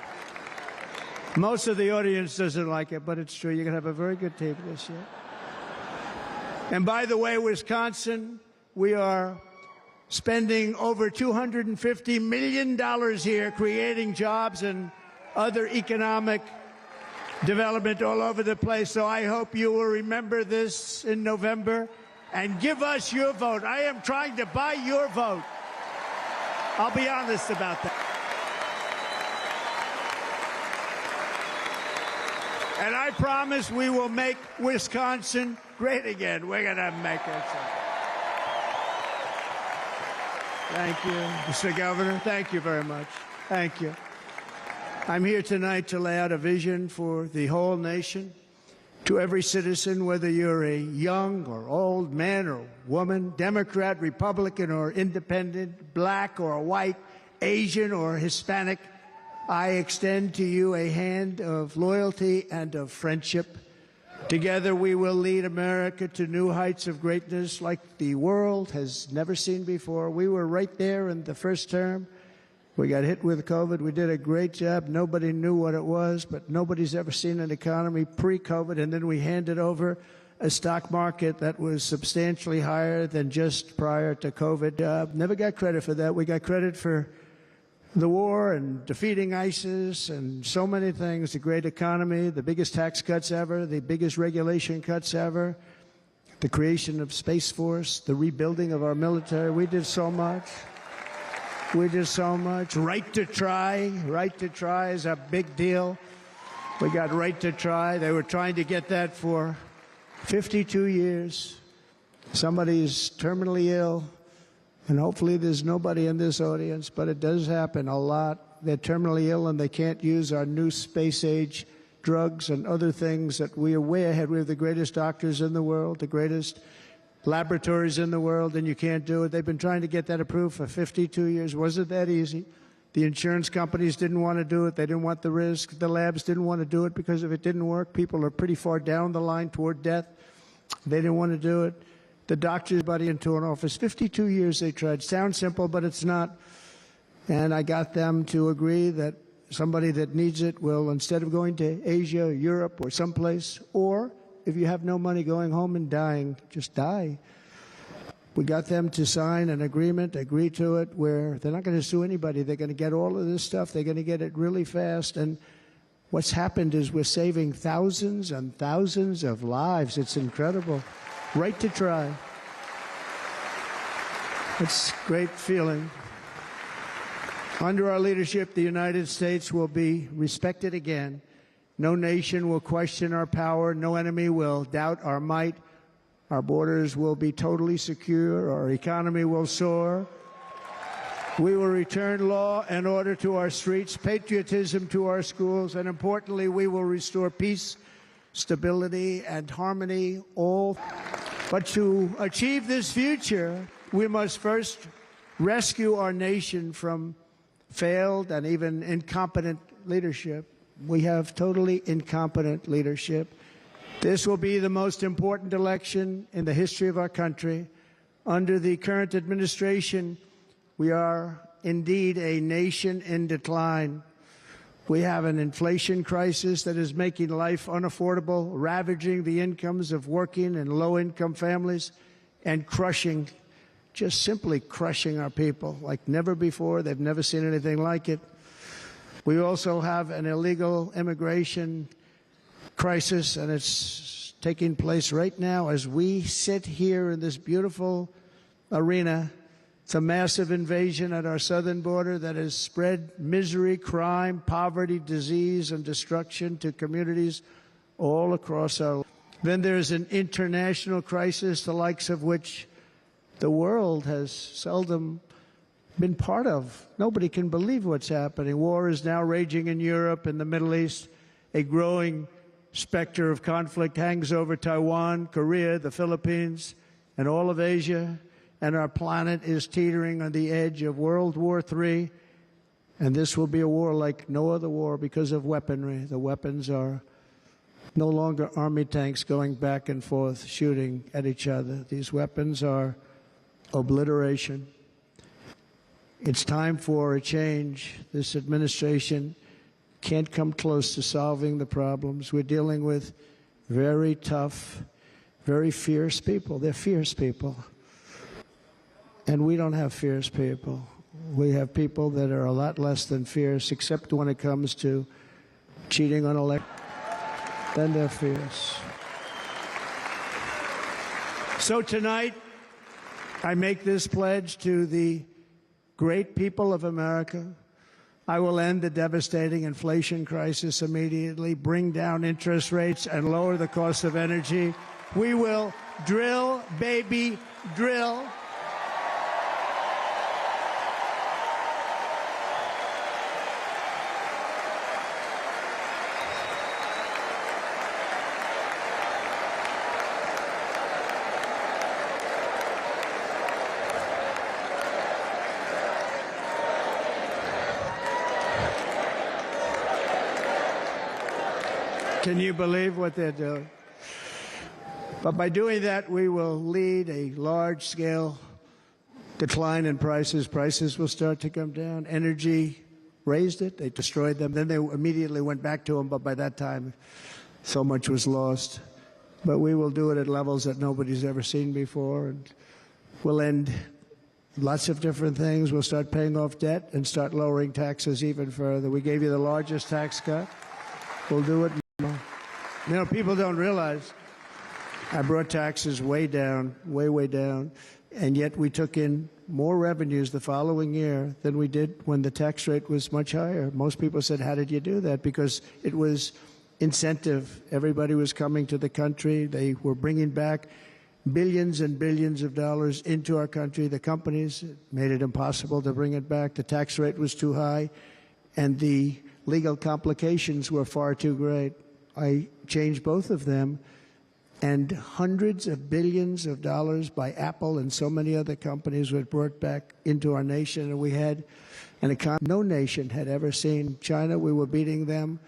N: Most of the audience doesn't like it, but it's true. You're going to have a very good team this year. And by the way, Wisconsin, we are spending over $250 million here, creating jobs and other economic development all over the place. So I hope you will remember this in November and give us your vote. I am trying to buy your vote. I'll be honest about that. And I promise we will make Wisconsin great again. We're going to make it so. Thank you, Mr. Governor. Thank you very much. Thank you. I'm here tonight to lay out a vision for the whole nation. To every citizen, whether you're a young or old man or woman, Democrat, Republican, or independent, black or white, Asian or Hispanic, I extend to you a hand of loyalty and of friendship. Together we will lead America to new heights of greatness like the world has never seen before. We were right there in the first term. We got hit with COVID. We did a great job. Nobody knew what it was, but nobody's ever seen an economy pre-COVID. And then we handed over a stock market that was substantially higher than just prior to COVID. Never got credit for that. We got credit for the war and defeating ISIS and so many things, the great economy, the biggest tax cuts ever, the biggest regulation cuts ever, the creation of Space Force, the rebuilding of our military. We did so much. We did so much. Right to try. Right to try is a big deal. We got right to try. They were trying to get that for 52 years. Somebody's terminally ill. And hopefully there's nobody in this audience, but it does happen a lot. They're terminally ill and they can't use our new space-age drugs and other things that we are way ahead. We have the greatest doctors in the world, the greatest laboratories in the world, and you can't do it. They've been trying to get that approved for 52 years. Wasn't that easy? The insurance companies didn't want to do it. They didn't want the risk. The labs didn't want to do it because if it didn't work, people are pretty far down the line toward death. They didn't want to do it. The doctor's buddy into an office. 52 years they tried. Sounds simple, but it's not. And I got them to agree that somebody that needs it will, instead of going to Asia, Europe, or someplace, or if you have no money, going home and dying, just die. We got them to sign an agreement, agree to it, where they're not going to sue anybody. They're going to get all of this stuff. They're going to get it really fast. And what's happened is we're saving thousands and thousands of lives. It's incredible. Right to try. It's a great feeling. Under our leadership, the United States will be respected again. No nation will question our power. No enemy will doubt our might. Our borders will be totally secure. Our economy will soar. We will return law and order to our streets, patriotism to our schools, and importantly, we will restore peace, stability, and harmony, all. But to achieve this future, we must first rescue our nation from failed and even incompetent leadership. We have totally incompetent leadership. This will be the most important election in the history of our country. Under the current administration, we are indeed a nation in decline. We have an inflation crisis that is making life unaffordable, ravaging the incomes of working and low-income families, and crushing, just simply crushing our people like never before. They've never seen anything like it. We also have an illegal immigration crisis, and it's taking place right now as we sit here in this beautiful arena. It's a massive invasion at our southern border that has spread misery, crime, poverty, disease, and destruction to communities all across our. Then there's an international crisis, the likes of which the world has seldom been part of. Nobody can believe what's happening. War is now raging in Europe and the Middle East. A growing specter of conflict hangs over Taiwan, Korea, the Philippines, and all of Asia. And our planet is teetering on the edge of World War III. And this will be a war like no other war because of weaponry. The weapons are no longer army tanks going back and forth shooting at each other. These weapons are obliteration. It's time for a change. This administration can't come close to solving the problems. We're dealing with very tough, very fierce people. They're fierce people. And we don't have fierce people. We have people that are a lot less than fierce, except when it comes to cheating on elections. Then they're fierce. So tonight, I make this pledge to the great people of America. I will end the devastating inflation crisis immediately, bring down interest rates, and lower the cost of energy. We will drill, baby, drill. Can you believe what they're doing? But by doing that, we will lead a large-scale decline in prices. Prices will start to come down. Energy raised it. They destroyed them. Then they immediately went back to them, but by that time, so much was lost. But we will do it at levels that nobody's ever seen before, and we'll end lots of different things. We'll start paying off debt and start lowering taxes even further. We gave you the largest tax cut. We'll do it more. You know, people don't realize I brought taxes way down, way down, and yet we took in more revenues the following year than we did when the tax rate was much higher. Most people said, how did you do that? Because it was incentive. Everybody was coming to the country. They were bringing back billions and billions of dollars into our country. The companies made it impossible to bring it back. The tax rate was too high, and the legal complications were far too great. I changed both of them, and hundreds of billions of dollars by Apple and so many other companies were brought back into our nation, and we had an economy no nation had ever seen. China, we were beating them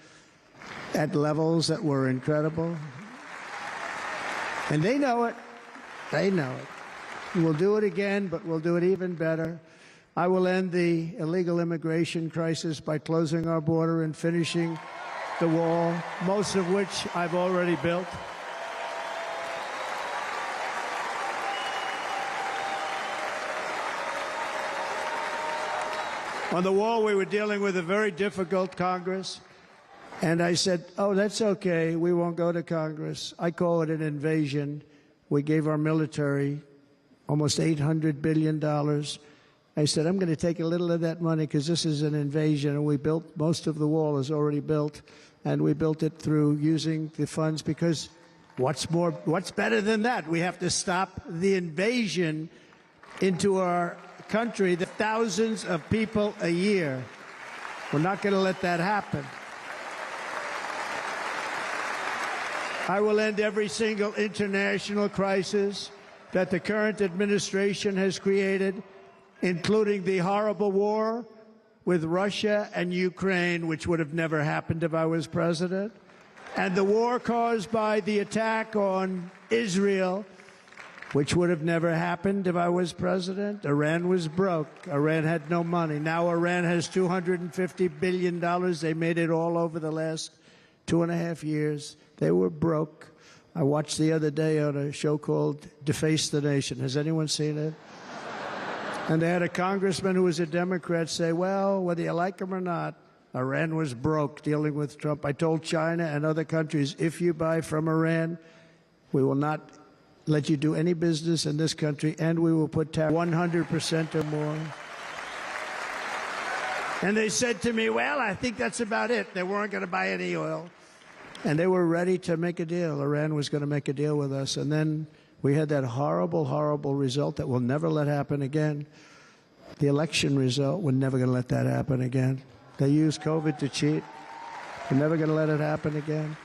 N: at levels that were incredible. And they know it. They know it. We'll do it again, but we'll do it even better. I will end the illegal immigration crisis by closing our border and finishing the wall, most of which I've already built. On the wall, we were dealing with a very difficult Congress. And I said, oh, that's okay. We won't go to Congress. I call it an invasion. We gave our military almost $800 billion. I said, I'm going to take a little of that money because this is an invasion. And we built, most of the wall is already built. And we built it through using the funds because what's better than that? We have to stop the invasion into our country, the thousands of people a year. We're not going to let that happen. I will end every single international crisis that the current administration has created, including the horrible war with Russia and Ukraine, which would have never happened if I was president, and the war caused by the attack on Israel, which would have never happened if I was president. Iran was broke. Iran had no money. Now Iran has $250 billion. They made it all over the last 2.5 years. They were broke. I watched the other day on a show called Deface the Nation. Has anyone seen it? And they had a congressman who was a Democrat say, well, whether you like him or not, Iran was broke dealing with Trump. I told China and other countries, if you buy from Iran, we will not let you do any business in this country, and we will put tariffs 100% or more. And they said to me, well, I think that's about it. They weren't going to buy any oil. And they were ready to make a deal. Iran was going to make a deal with us. And then we had that horrible, horrible result that we'll never let happen again. The election result, we're never going to let that happen again. They used COVID to cheat. We're never going to let it happen again.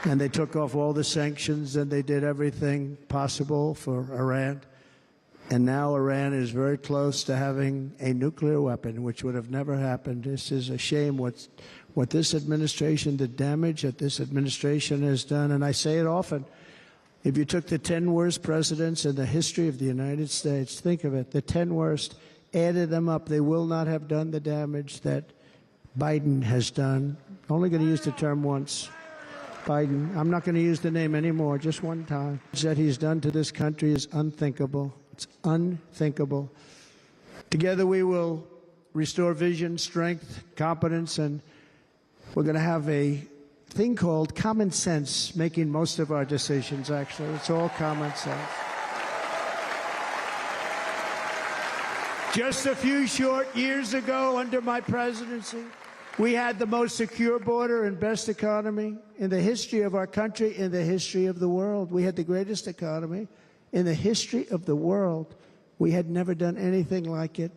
N: And they took off all the sanctions, and they did everything possible for Iran. And now Iran is very close to having a nuclear weapon, which would have never happened. This is a shame what this administration, the damage that this administration has done. And I say it often. If you took the 10 worst presidents in the history of the United States, think of it, the 10 worst, added them up, they will not have done the damage that Biden has done. I'm only going to use the term once. Biden, I'm not going to use the name anymore, just one time. What he's done to this country is unthinkable. It's unthinkable. Together we will restore vision, strength, competence, and we're going to have a thing called common sense making most of our decisions, actually. It's all common sense. Just a few short years ago, under my presidency, we had the most secure border and best economy in the history of our country, in the history of the world. We had the greatest economy in the history of the world. We had never done anything like it.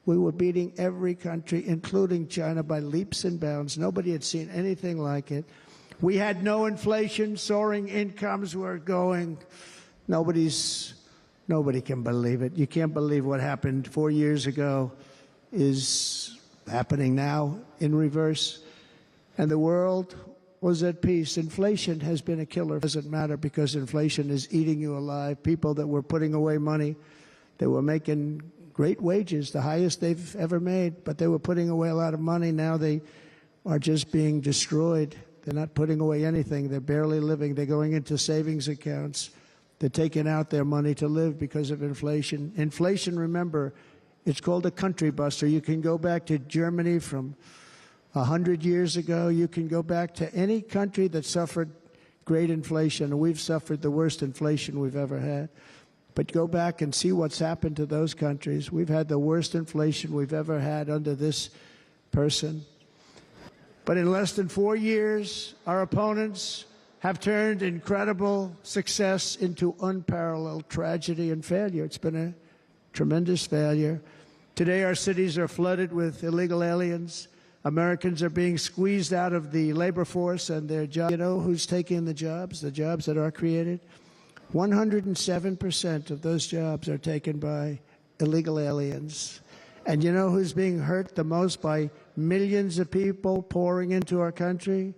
N: We were beating every country, including China, by leaps and bounds. Nobody had seen anything like it. We had no inflation. Soaring incomes were going. Nobody can believe it. You can't believe what happened 4 years ago is happening now in reverse. And the world was at peace. Inflation has been a killer. It doesn't matter because inflation is eating you alive. People that were putting away money, they were making great wages, the highest they've ever made, but they were putting away a lot of money. Now they are just being destroyed. They're not putting away anything. They're barely living. They're going into savings accounts. They're taking out their money to live because of inflation. Inflation, remember, it's called a country buster. You can go back to Germany from 100 years ago. You can go back to any country that suffered great inflation, and we've suffered the worst inflation we've ever had. But go back and see what's happened to those countries. We've had the worst inflation we've ever had under this person. But in less than 4 years, our opponents have turned incredible success into unparalleled tragedy and failure. It's been a tremendous failure. Today, our cities are flooded with illegal aliens. Americans are being squeezed out of the labor force and their jobs. You know who's taking the jobs that are created? 107% of those jobs are taken by illegal aliens. And you know who's being hurt the most by millions of people pouring into our country?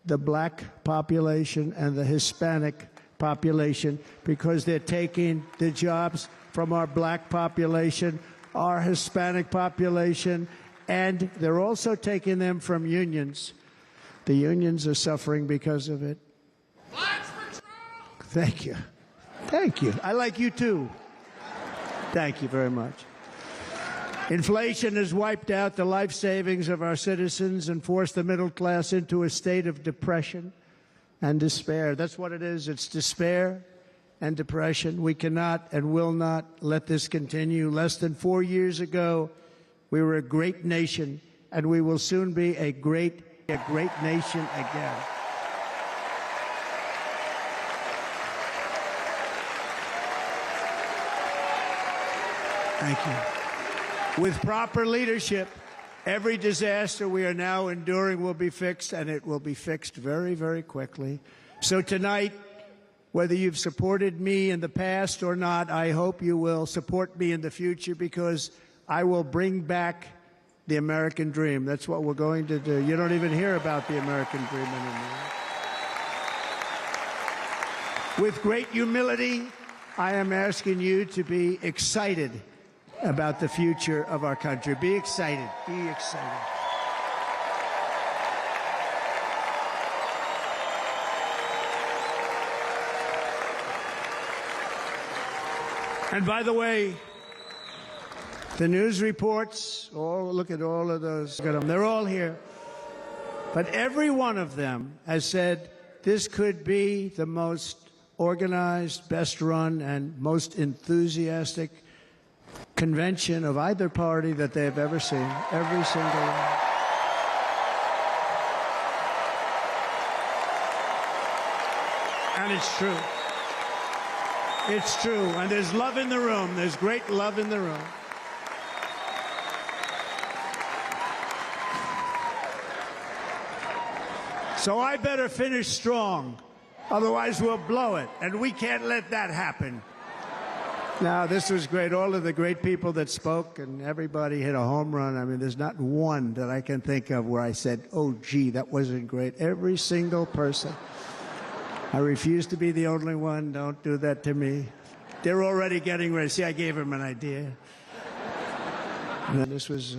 N: The black population and the Hispanic population, because they're taking the jobs from our black population, our Hispanic population, and they're also taking them from unions. The unions are suffering because of it. Thank you. Thank you. I like you too. Thank you very much. Inflation has wiped out the life savings of our citizens and forced the middle class into a state of depression and despair. That's what it is. It's despair and depression. We cannot and will not let this continue. Less than 4 years ago, we were a great nation, and we will soon be a great nation again. Thank you. With proper leadership, every disaster we are now enduring will be fixed, and it will be fixed very, very quickly. So tonight, whether you've supported me in the past or not, I hope you will support me in the future, because I will bring back the American dream. That's what we're going to do. You don't even hear about the American dream anymore. With great humility, I am asking you to be excited about the future of our country. Be excited. Be excited. And by the way, the news reports, look at all of those. Look at them. They're all here. But every one of them has said this could be the most organized, best run, and most enthusiastic convention of either party that they have ever seen. Every single one. And it's true. It's true. And there's love in the room. There's great love in the room. So I better finish strong. Otherwise, we'll blow it. And we can't let that happen. Now, this was great. All of the great people that spoke, and everybody hit a home run. I mean, there's not one that I can think of where I said, oh, gee, that wasn't great. Every single person. I refuse to be the only one. Don't do that to me. They're already getting ready. See, I gave them an idea. And this was,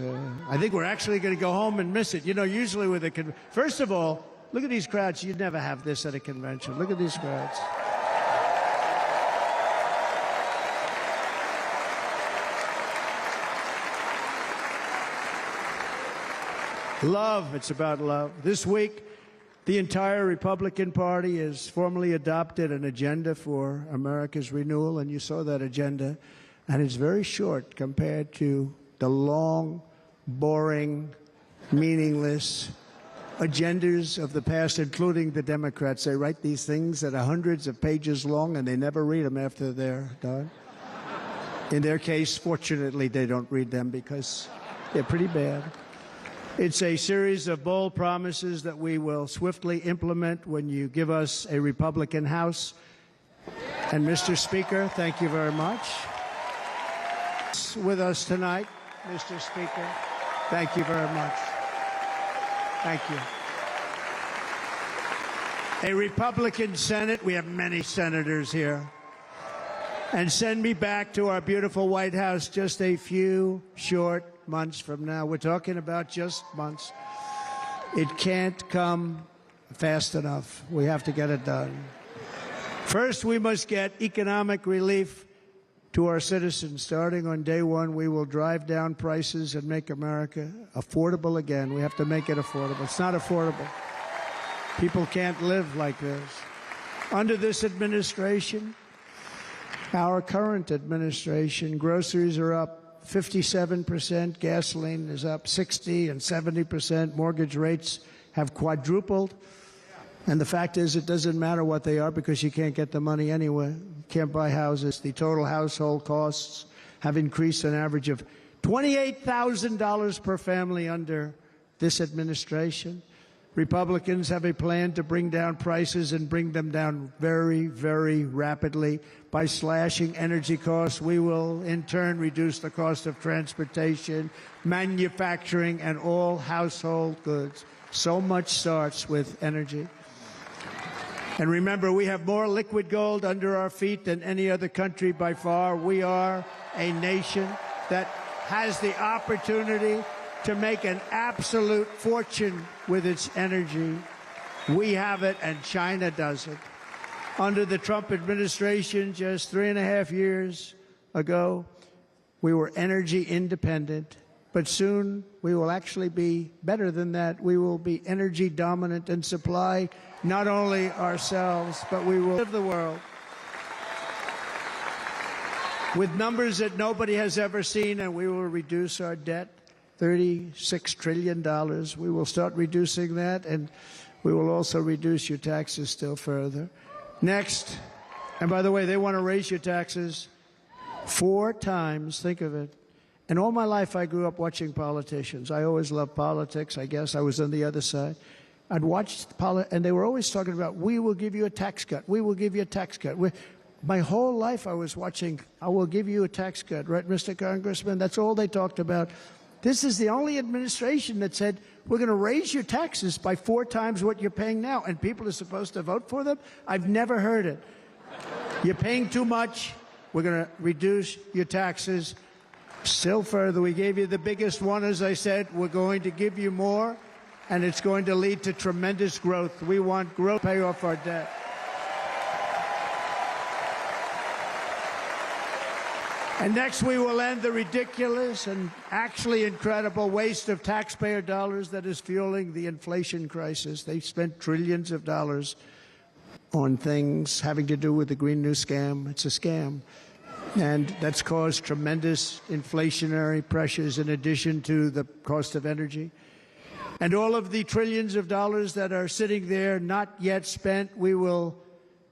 N: I think we're actually going to go home and miss it. You know, usually with a first of all, look at these crowds. You'd never have this at a convention. Look at these crowds. Love. It's about love. This week, the entire Republican Party has formally adopted an agenda for America's renewal, and you saw that agenda, and it's very short compared to the long, boring, meaningless agendas of the past, including the Democrats. They write these things that are hundreds of pages long, and they never read them after they're done. In their case, fortunately, they don't read them because they're pretty bad. It's a series of bold promises that we will swiftly implement when you give us a Republican House. And Mr. Speaker, thank you very much. With us tonight, Mr. Speaker, thank you very much. Thank you. A Republican Senate, we have many senators here, and send me back to our beautiful White House just a few short months from now. We're talking about just months. It can't come fast enough. We have to get it done. First, we must get economic relief to our citizens. Starting on day one, we will drive down prices and make America affordable again. We have to make it affordable. It's not affordable. People can't live like this. Under this administration, our current administration, groceries are up 57%, gasoline is up 60% and 70%, mortgage rates have quadrupled. And the fact is, it doesn't matter what they are because you can't get the money anyway. You can't buy houses. The total household costs have increased an average of $28,000 per family under this administration. Republicans have a plan to bring down prices and bring them down very, very rapidly. By slashing energy costs, we will in turn reduce the cost of transportation, manufacturing, and all household goods. So much starts with energy. And remember, we have more liquid gold under our feet than any other country by far. We are a nation that has the opportunity to make an absolute fortune with its energy. We have it, and China doesn't. Under the Trump administration just 3.5 years ago, We were energy independent. But soon we will actually be better than that. We will be energy dominant and supply not only ourselves, but we will live the world with numbers that nobody has ever seen, and we will reduce our debt, $36 trillion. We will start reducing that, and we will also reduce your taxes still further. Next, and by the way, they want to raise your taxes 4 times, think of it. And all my life, I grew up watching politicians. I always loved politics. I guess I was on the other side. I'd watch and they were always talking about, we will give you a tax cut. We will give you a tax cut. My whole life, I was watching, I will give you a tax cut. Right, Mr. Congressman? That's all they talked about. This is the only administration that said, we're going to raise your taxes by 4 times what you're paying now. And people are supposed to vote for them? I've never heard it. You're paying too much. We're going to reduce your taxes still further. We gave you the biggest one, as I said. We're going to give you more, and it's going to lead to tremendous growth. We want growth to pay off our debt. And next, we will end the ridiculous and actually incredible waste of taxpayer dollars that is fueling the inflation crisis. They've spent trillions of dollars on things having to do with the Green New Scam. It's a scam. And that's caused tremendous inflationary pressures in addition to the cost of energy. And all of the trillions of dollars that are sitting there not yet spent, we will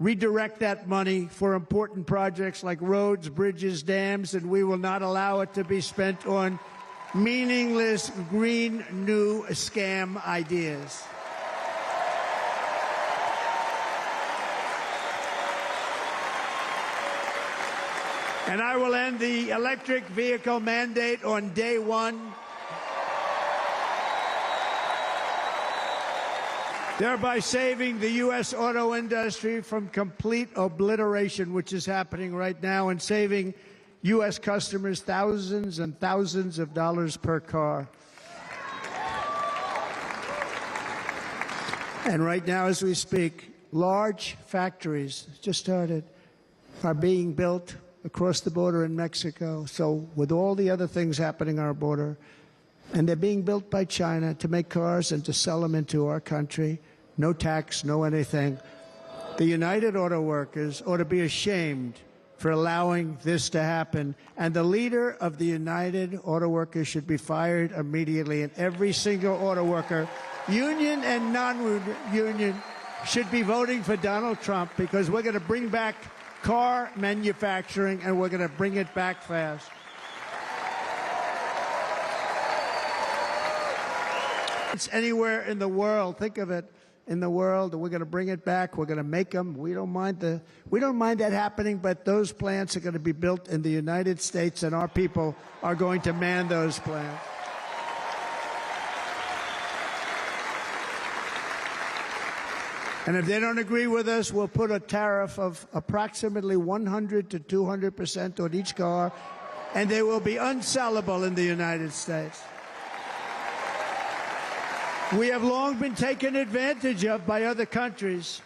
N: redirect that money for important projects like roads, bridges, dams, and we will not allow it to be spent on meaningless Green New Scam ideas. And I will end the electric vehicle mandate on day 1, thereby saving the U.S. auto industry from complete obliteration, which is happening right now, and saving U.S. customers thousands and thousands of dollars per car. And right now, as we speak, large factories just started are being built across the border in Mexico. So with all the other things happening on our border, and they're being built by China to make cars and to sell them into our country, no tax, no anything. The United Auto Workers ought to be ashamed for allowing this to happen. And the leader of the United Auto Workers should be fired immediately. And every single auto worker, union and non-union, should be voting for Donald Trump, because we're going to bring back car manufacturing, and we're going to bring it back fast. It's anywhere in the world. Think of it, in the world, and we're going to bring it back. We're going to make them. We don't mind that happening, but those plants are going to be built in the United States, and our people are going to man those plants. And if they don't agree with us, we'll put a tariff of approximately 100 to 200% on each car, and they will be unsellable in the United States. We have long been taken advantage of by other countries.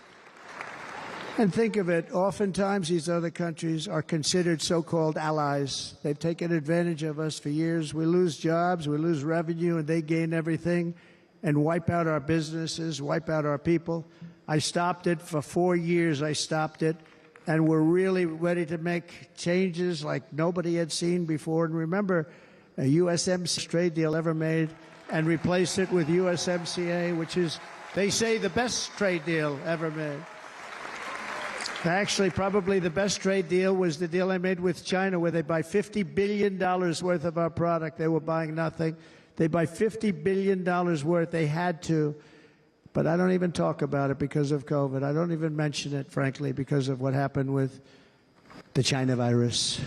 N: And think of it, oftentimes these other countries are considered so-called allies. They've taken advantage of us for years. We lose jobs, we lose revenue, and they gain everything and wipe out our businesses, wipe out our people. I stopped it for 4 years. I stopped it, and we're really ready to make changes like nobody had seen before. And remember, a USMCA trade deal ever made, and replace it with USMCA, which is, they say, the best trade deal ever made. Actually, probably the best trade deal was the deal I made with China, where they buy $50 billion worth of our product. They were buying nothing. They buy $50 billion worth. They had to. But I don't even talk about it because of COVID. I don't even mention it, frankly, because of what happened with the China virus.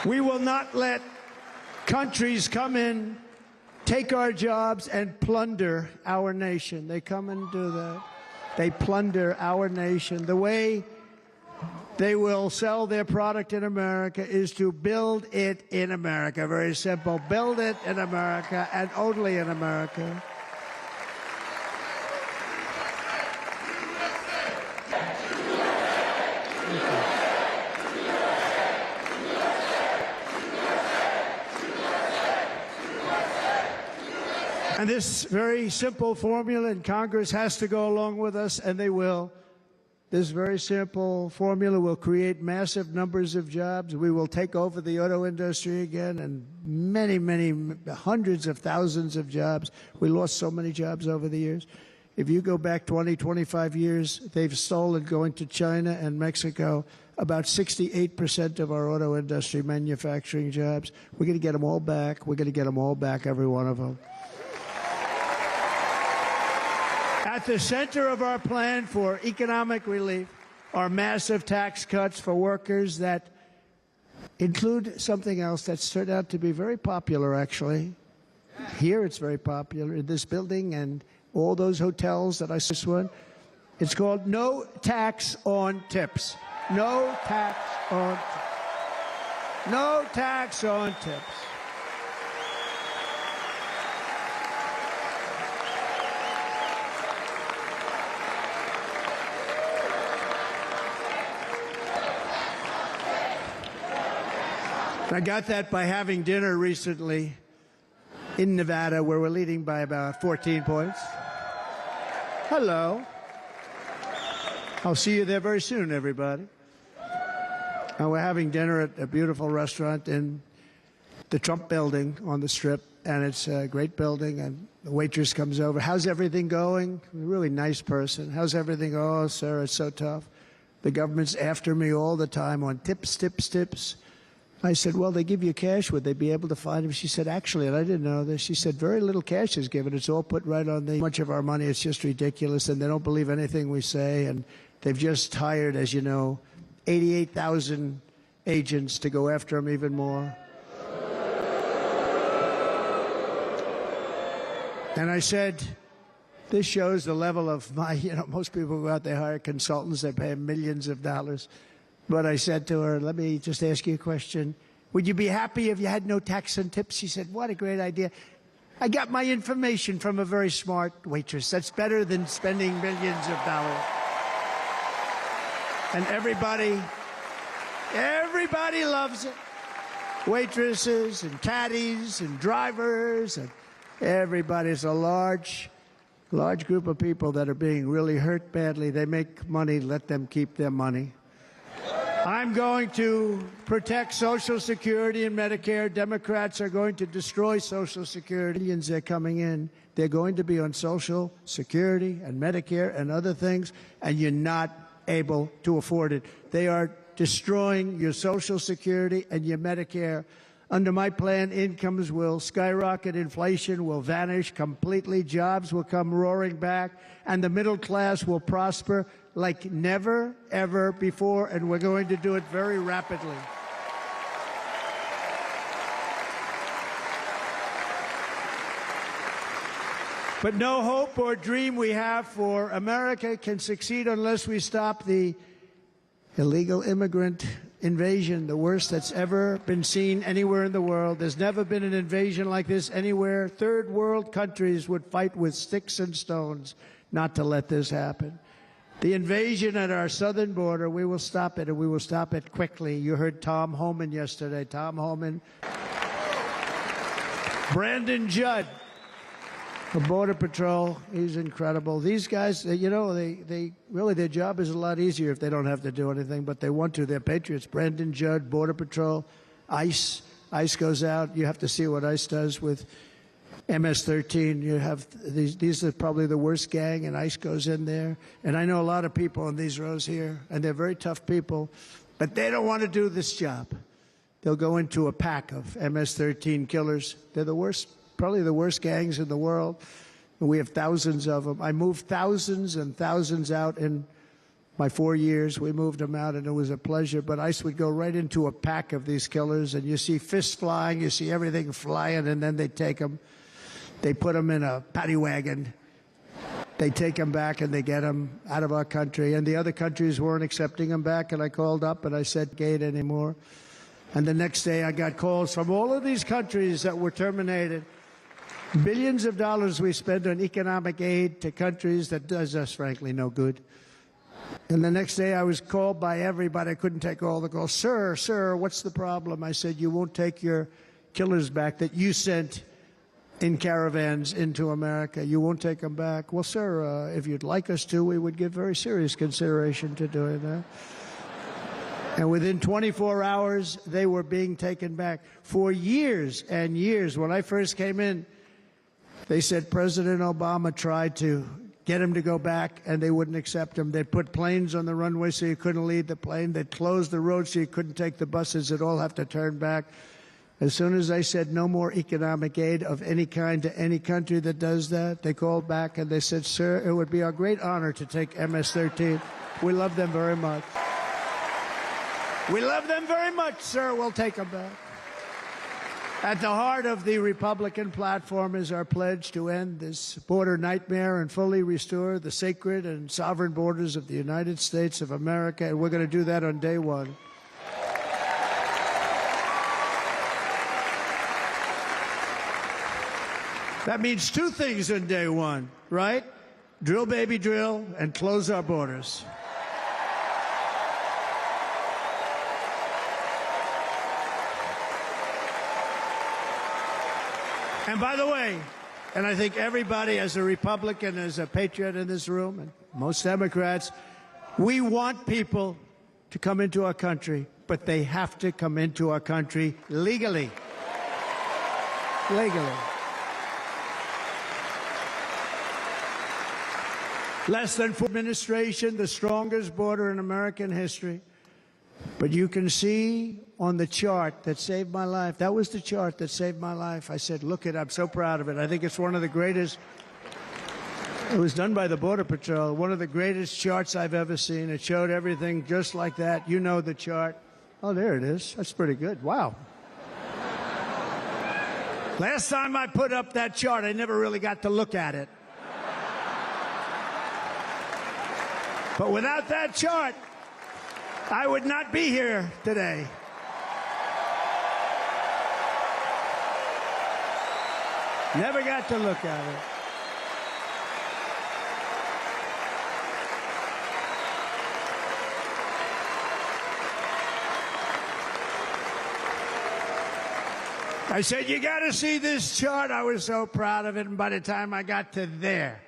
N: We will not let countries come in, take our jobs, and plunder our nation. They come and do that. They plunder our nation. The way they will sell their product in America is to build it in America. Very simple. Build it in America and only in America. And this very simple formula, and Congress has to go along with us, and they will. This very simple formula will create massive numbers of jobs. We will take over the auto industry again, and many, many, hundreds of thousands of jobs. We lost so many jobs over the years. If you go back 20, 25 years, they've stolen, going to China and Mexico, about 68% of our auto industry manufacturing jobs. We're going to get them all back. We're going to get them all back, every one of them. At the center of our plan for economic relief are massive tax cuts for workers that include something else that's turned out to be very popular, actually. Here it's very popular, in this building and all those hotels that I saw this one. It's called no tax on tips. No tax on tips. No tax on tips. I got that by having dinner recently in Nevada, where we're leading by about 14 points. Hello. I'll see you there very soon, everybody. And we're having dinner at a beautiful restaurant in the Trump building on the Strip, and it's a great building, and the waitress comes over. How's everything going? A really nice person. How's everything? Oh, sir, it's so tough. The government's after me all the time on tips, tips, tips. I said, well, they give you cash. Would they be able to find him? She said, actually, and I didn't know this, she said, very little cash is given. It's all put right on the much of our money. It's just ridiculous, and they don't believe anything we say. And they've just hired, as you know, 88,000 agents to go after him even more. And I said, this shows the level of my, most people go out, they hire consultants, they pay them millions of dollars. But I said to her, let me just ask you a question. Would you be happy if you had no tax on tips? She said, what a great idea. I got my information from a very smart waitress. That's better than spending millions of dollars. And everybody loves it. Waitresses and caddies and drivers and everybody's a large group of people that are being really hurt badly. They make money, let them keep their money. I'm going to protect Social Security and Medicare. Democrats are going to destroy Social Security. Millions are coming in. They're going to be on Social Security and Medicare and other things, and you're not able to afford it. They are destroying your Social Security and your Medicare. Under my plan, incomes will skyrocket, inflation will vanish completely, jobs will come roaring back, and the middle class will prosper like never, ever before, and we're going to do it very rapidly. But no hope or dream we have for America can succeed unless we stop the illegal immigrant invasion, the worst that's ever been seen anywhere in the world. There's never been an invasion like this anywhere. Third world countries would fight with sticks and stones not to let this happen. The invasion at our southern border, we will stop it, and we will stop it quickly. You heard Tom Homan yesterday. Tom Homan. Brandon Judd, the Border Patrol, he's incredible. These guys, they really, their job is a lot easier if they don't have to do anything, but they want to. They're patriots. Brandon Judd, Border Patrol, ICE. ICE goes out. You have to see what ICE does with MS-13. You have these are probably the worst gang, and ICE goes in there. And I know a lot of people in these rows here, and they're very tough people, but they don't want to do this job. They'll go into a pack of MS-13 killers. They're the worst, probably the worst gangs in the world. And we have thousands of them. I moved thousands and thousands out in my 4 years. We moved them out, and it was a pleasure. But ICE would go right into a pack of these killers, and you see fists flying, you see everything flying, and then they take them. They put them in a paddy wagon. They take them back, and they get them out of our country. And the other countries weren't accepting them back, and I called up, and I said, "Gate anymore." And the next day, I got calls from all of these countries that were terminated. Billions of dollars we spend on economic aid to countries that does us, frankly, no good. And the next day, I was called by everybody. I couldn't take all the calls. Sir, what's the problem? I said, you won't take your killers back that you sent in caravans into America. You won't take them back. Well, sir, if you'd like us to, we would give very serious consideration to doing that. And within 24 hours, they were being taken back. For years and years, when I first came in, they said President Obama tried to get him to go back, and they wouldn't accept him. They'd put planes on the runway so you couldn't leave the plane. They'd close the road so you couldn't take the buses. They'd all have to turn back. As soon as I said no more economic aid of any kind to any country that does that, they called back and they said, sir, it would be our great honor to take MS-13. We love them very much. We love them very much, sir. We'll take them back. At the heart of the Republican platform is our pledge to end this border nightmare and fully restore the sacred and sovereign borders of the United States of America, and we're going to do that on day one. That means two things on day one, right? Drill, baby, drill, and close our borders. And by the way, and I think everybody as a Republican, as a patriot in this room, and most Democrats, we want people to come into our country, but they have to come into our country legally. Legally. Less than 4 administration, the strongest border in American history. But you can see on the chart that saved my life, that was the chart that saved my life. I said, look it, I'm so proud of it. I think it's one of the greatest, it was done by the Border Patrol, one of the greatest charts I've ever seen. It showed everything just like that. You know the chart. Oh, there it is. That's pretty good. Wow. Last time I put up that chart, I never really got to look at it. But without that chart, I would not be here today. Never got to look at it. I said, you got to see this chart. I was so proud of it, and by the time I got to there,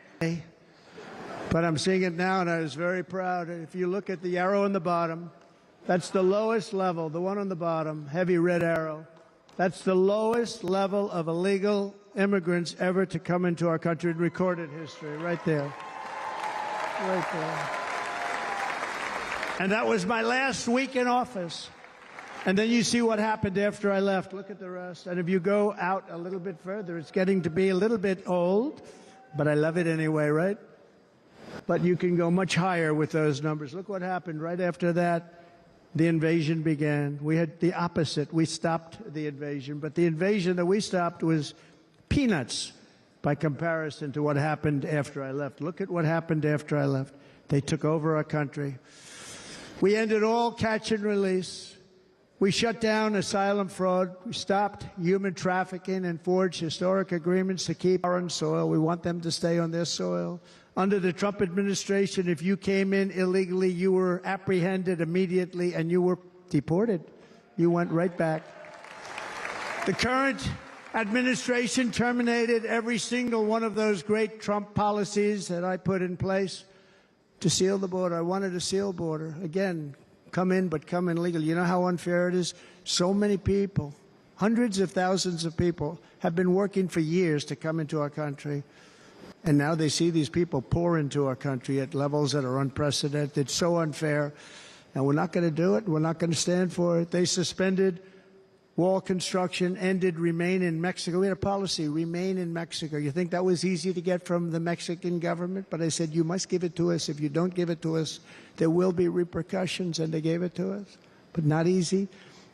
N: but I'm seeing it now, and I was very proud. If you look at the arrow on the bottom, that's the lowest level, the one on the bottom, heavy red arrow. That's the lowest level of illegal immigrants ever to come into our country in recorded history, right there. Right there. And that was my last week in office. And then you see what happened after I left. Look at the rest. And if you go out a little bit further, it's getting to be a little bit old, but I love it anyway, right? But you can go much higher with those numbers. Look what happened right after that. The invasion began. We had the opposite. We stopped the invasion. But the invasion that we stopped was peanuts by comparison to what happened after I left. Look at what happened after I left. They took over our country. We ended all catch and release. We shut down asylum fraud. We stopped human trafficking and forged historic agreements to keep foreign soil. We want them to stay on their soil. Under the Trump administration, if you came in illegally, you were apprehended immediately and you were deported. You went right back. The current administration terminated every single one of those great Trump policies that I put in place to seal the border. I wanted a sealed border. Again, come in, but come in legally. You know how unfair it is? So many people, hundreds of thousands of people, have been working for years to come into our country. And now they see these people pour into our country at levels that are unprecedented. It's so unfair. And we're not going to do it. We're not going to stand for it. They suspended wall construction, ended remain in Mexico. We had a policy, remain in Mexico. You think that was easy to get from the Mexican government? But I said, you must give it to us. If you don't give it to us, there will be repercussions. And they gave it to us. But not easy.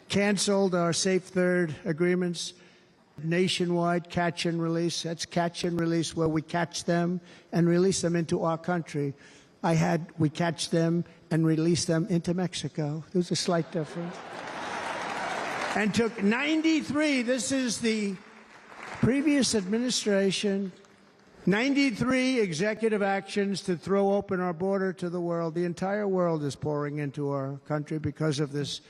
N: Canceled our Safe Third agreements. Nationwide catch and release. That's catch and release, where we catch them and release them into our country. We catch them and release them into Mexico. There's a slight difference. And took 93, this is the previous administration, 93 executive actions to throw open our border to the world. The entire world is pouring into our country because of this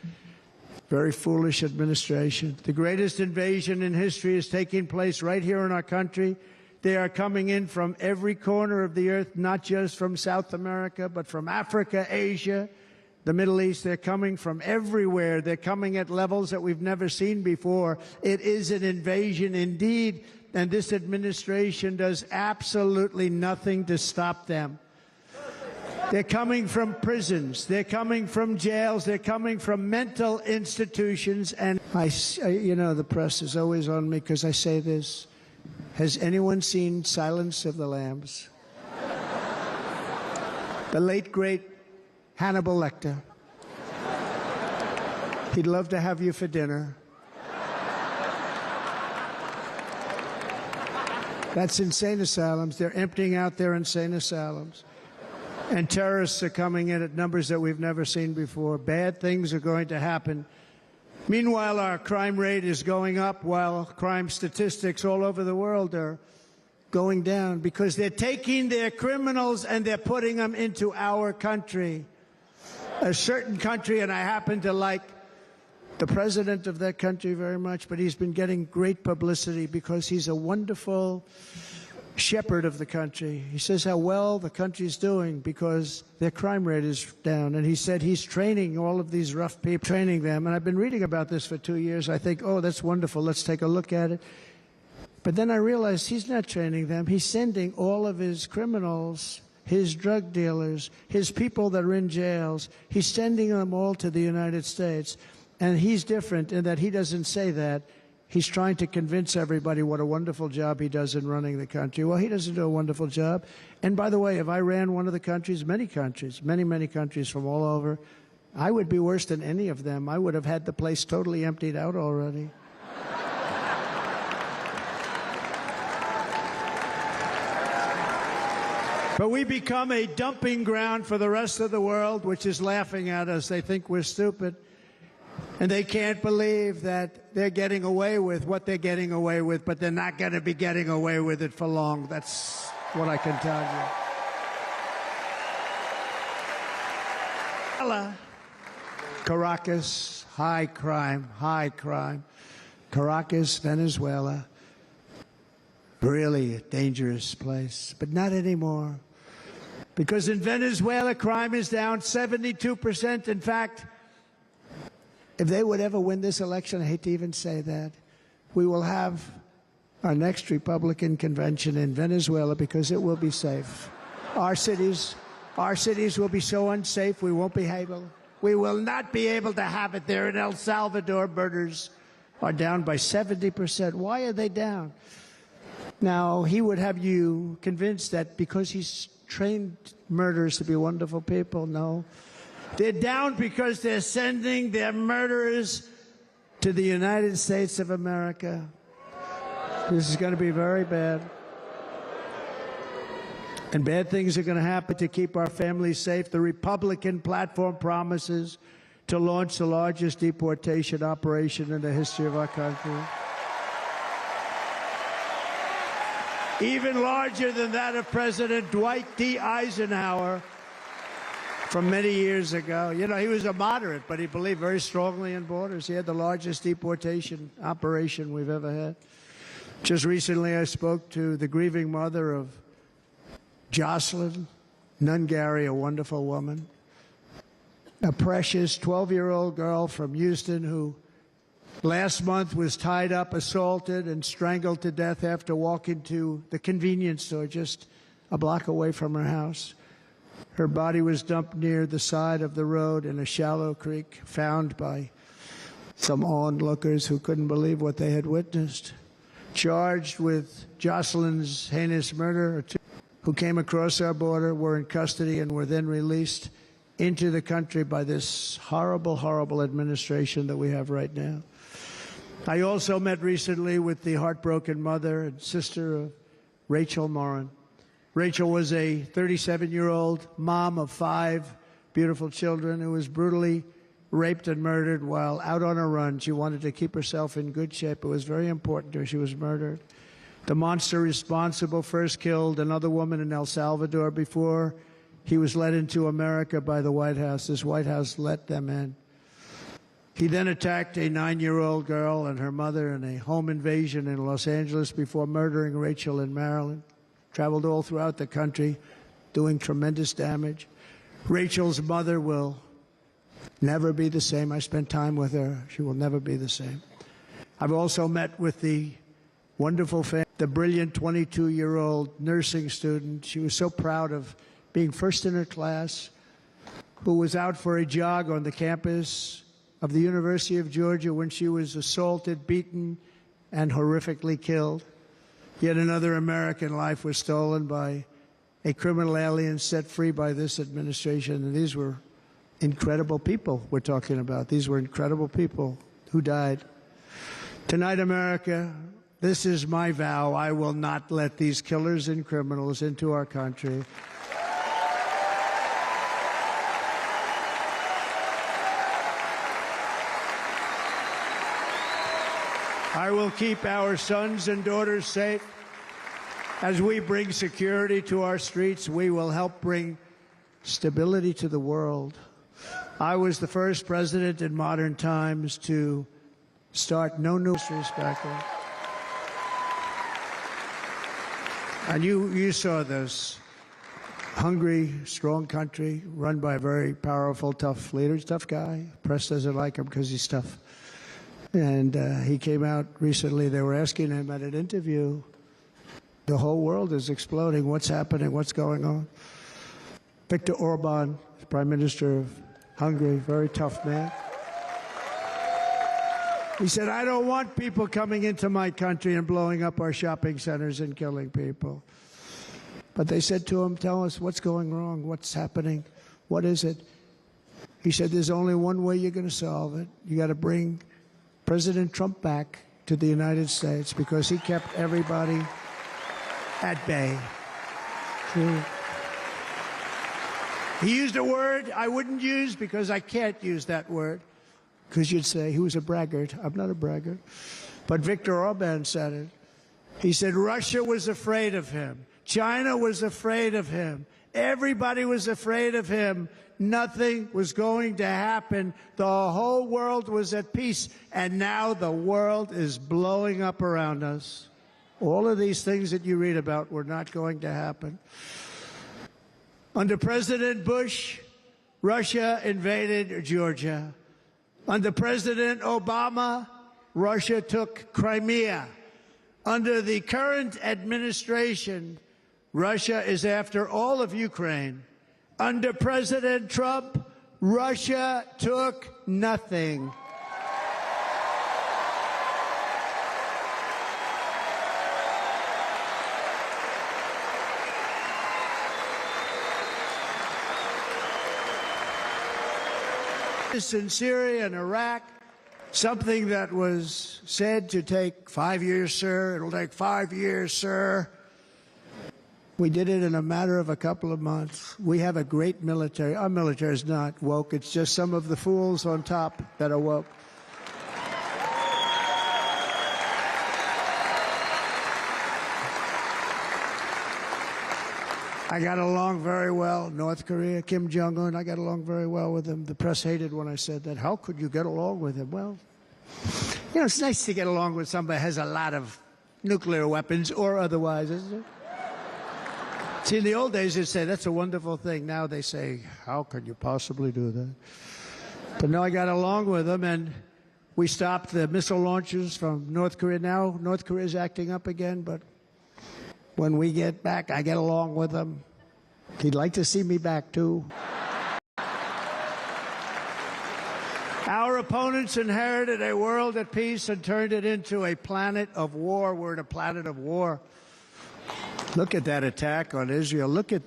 N: very foolish administration. The greatest invasion in history is taking place right here in our country. They are coming in from every corner of the earth, not just from South America, but from Africa, Asia, the Middle East. They're coming from everywhere. They're coming at levels that we've never seen before. It is an invasion indeed, and this administration does absolutely nothing to stop them. They're coming from prisons. They're coming from jails. They're coming from mental institutions. And you know, the press is always on me because I say this. Has anyone seen Silence of the Lambs? The late, great Hannibal Lecter. He'd love to have you for dinner. That's insane asylums. They're emptying out their insane asylums. And terrorists are coming in at numbers that we've never seen before. Bad things are going to happen. Meanwhile, our crime rate is going up while crime statistics all over the world are going down because they're taking their criminals and they're putting them into our country. A certain country, and I happen to like the president of that country very much, but he's been getting great publicity because he's a wonderful shepherd of the country. He says how well the country's doing because their crime rate is down. And he said he's training all of these rough people, training them. And I've been reading about this for 2 years. I think, oh, that's wonderful. Let's take a look at it. But then I realized he's not training them. He's sending all of his criminals, his drug dealers, his people that are in jails. He's sending them all to the United States. And he's different in that he doesn't say that. He's trying to convince everybody what a wonderful job he does in running the country. Well, he doesn't do a wonderful job. And by the way, if I ran one of the countries, many countries, many countries from all over, I would be worse than any of them. I would have had the place totally emptied out already. But we become a dumping ground for the rest of the world, which is laughing at us. They think we're stupid. And they can't believe that they're getting away with what they're getting away with, but they're not going to be getting away with it for long. That's what I can tell you. Caracas, high crime. Caracas, Venezuela. Really a dangerous place, but not anymore. Because in Venezuela, crime is down 72%. In fact, if they would ever win this election, I hate to even say that, we will have our next Republican convention in Venezuela because it will be safe. Our cities will be so unsafe we won't be able. We will not be able to have it there. In El Salvador, murders are down by 70%. Why are they down? Now, he would have you convinced that because he's trained murderers to be wonderful people. No. They're down because they're sending their murderers to the United States of America. This is going to be very bad. And bad things are going to happen to keep our families safe. The Republican platform promises to launch the largest deportation operation in the history of our country. Even larger than that of President Dwight D. Eisenhower from many years ago. You know, he was a moderate, but he believed very strongly in borders. He had the largest deportation operation we've ever had. Just recently, I spoke to the grieving mother of Jocelyn Nungary, a wonderful woman, a precious 12-year-old girl from Houston who last month was tied up, assaulted, and strangled to death after walking to the convenience store just a block away from her house. Her body was dumped near the side of the road in a shallow creek, found by some onlookers who couldn't believe what they had witnessed. Charged with Jocelyn's heinous murder, who came across our border, were in custody, and were then released into the country by this horrible, horrible administration that we have right now. I also met recently with the heartbroken mother and sister of Rachel Morin. Rachel was a 37-year-old mom of 5 beautiful children who was brutally raped and murdered while out on a run. She wanted to keep herself in good shape. It was very important to her. She was murdered. The monster responsible first killed another woman in El Salvador before he was led into America by the White House. This White House let them in. He then attacked a 9-year-old girl and her mother in a home invasion in Los Angeles before murdering Rachel in Maryland. Traveled all throughout the country, doing tremendous damage. Rachel's mother will never be the same. I spent time with her. She will never be the same. I've also met with the wonderful family, the brilliant 22-year-old nursing student. She was so proud of being first in her class, who was out for a jog on the campus of the University of Georgia when she was assaulted, beaten, and horrifically killed. Yet another American life was stolen by a criminal alien set free by this administration. And these were incredible people we're talking about. These were incredible people who died. Tonight, America, this is my vow. I will not let these killers and criminals into our country. I will keep our sons and daughters safe. As we bring security to our streets, we will help bring stability to the world. I was the first president in modern times to start no new disrespect. And you saw this. Hungry, strong country, run by a very powerful, tough leader. He's a tough guy. Press doesn't like him because he's tough. And he came out recently. They were asking him at an interview, the whole world is exploding. What's happening? What's going on? Viktor Orban, Prime Minister of Hungary, very tough man. He said, I don't want people coming into my country and blowing up our shopping centers and killing people. But they said to him, tell us what's going wrong, what's happening, what is it? He said, there's only one way you're going to solve it. You got to bring President Trump back to the United States because he kept everybody at bay. He used a word I wouldn't use because I can't use that word, because you'd say he was a braggart. I'm not a braggart. But Viktor Orban said it. He said Russia was afraid of him. China was afraid of him. Everybody was afraid of him. Nothing was going to happen. The whole world was at peace. And now the world is blowing up around us. All of these things that you read about were not going to happen. Under President Bush, Russia invaded Georgia. Under President Obama, Russia took Crimea. Under the current administration, Russia is after all of Ukraine. Under President Trump, Russia took nothing. In Syria and Iraq, something that was said to take 5 years, sir. It'll take 5 years, sir. We did it in a matter of a couple of months. We have a great military. Our military is not woke. It's just some of the fools on top that are woke. I got along very well. North Korea, Kim Jong-un, I got along very well with him. The press hated when I said that. How could you get along with him? Well, you know, it's nice to get along with somebody who has a lot of nuclear weapons or otherwise, isn't it? See, in the old days, they'd say, that's a wonderful thing. Now they say, how could you possibly do that? But no, I got along with them, and we stopped the missile launches from North Korea. Now North Korea is acting up again, but when we get back, I get along with him. He'd like to see me back, too. Our opponents inherited a world at peace and turned it into a planet of war. We're in a planet of war. Look at that attack on Israel. Look at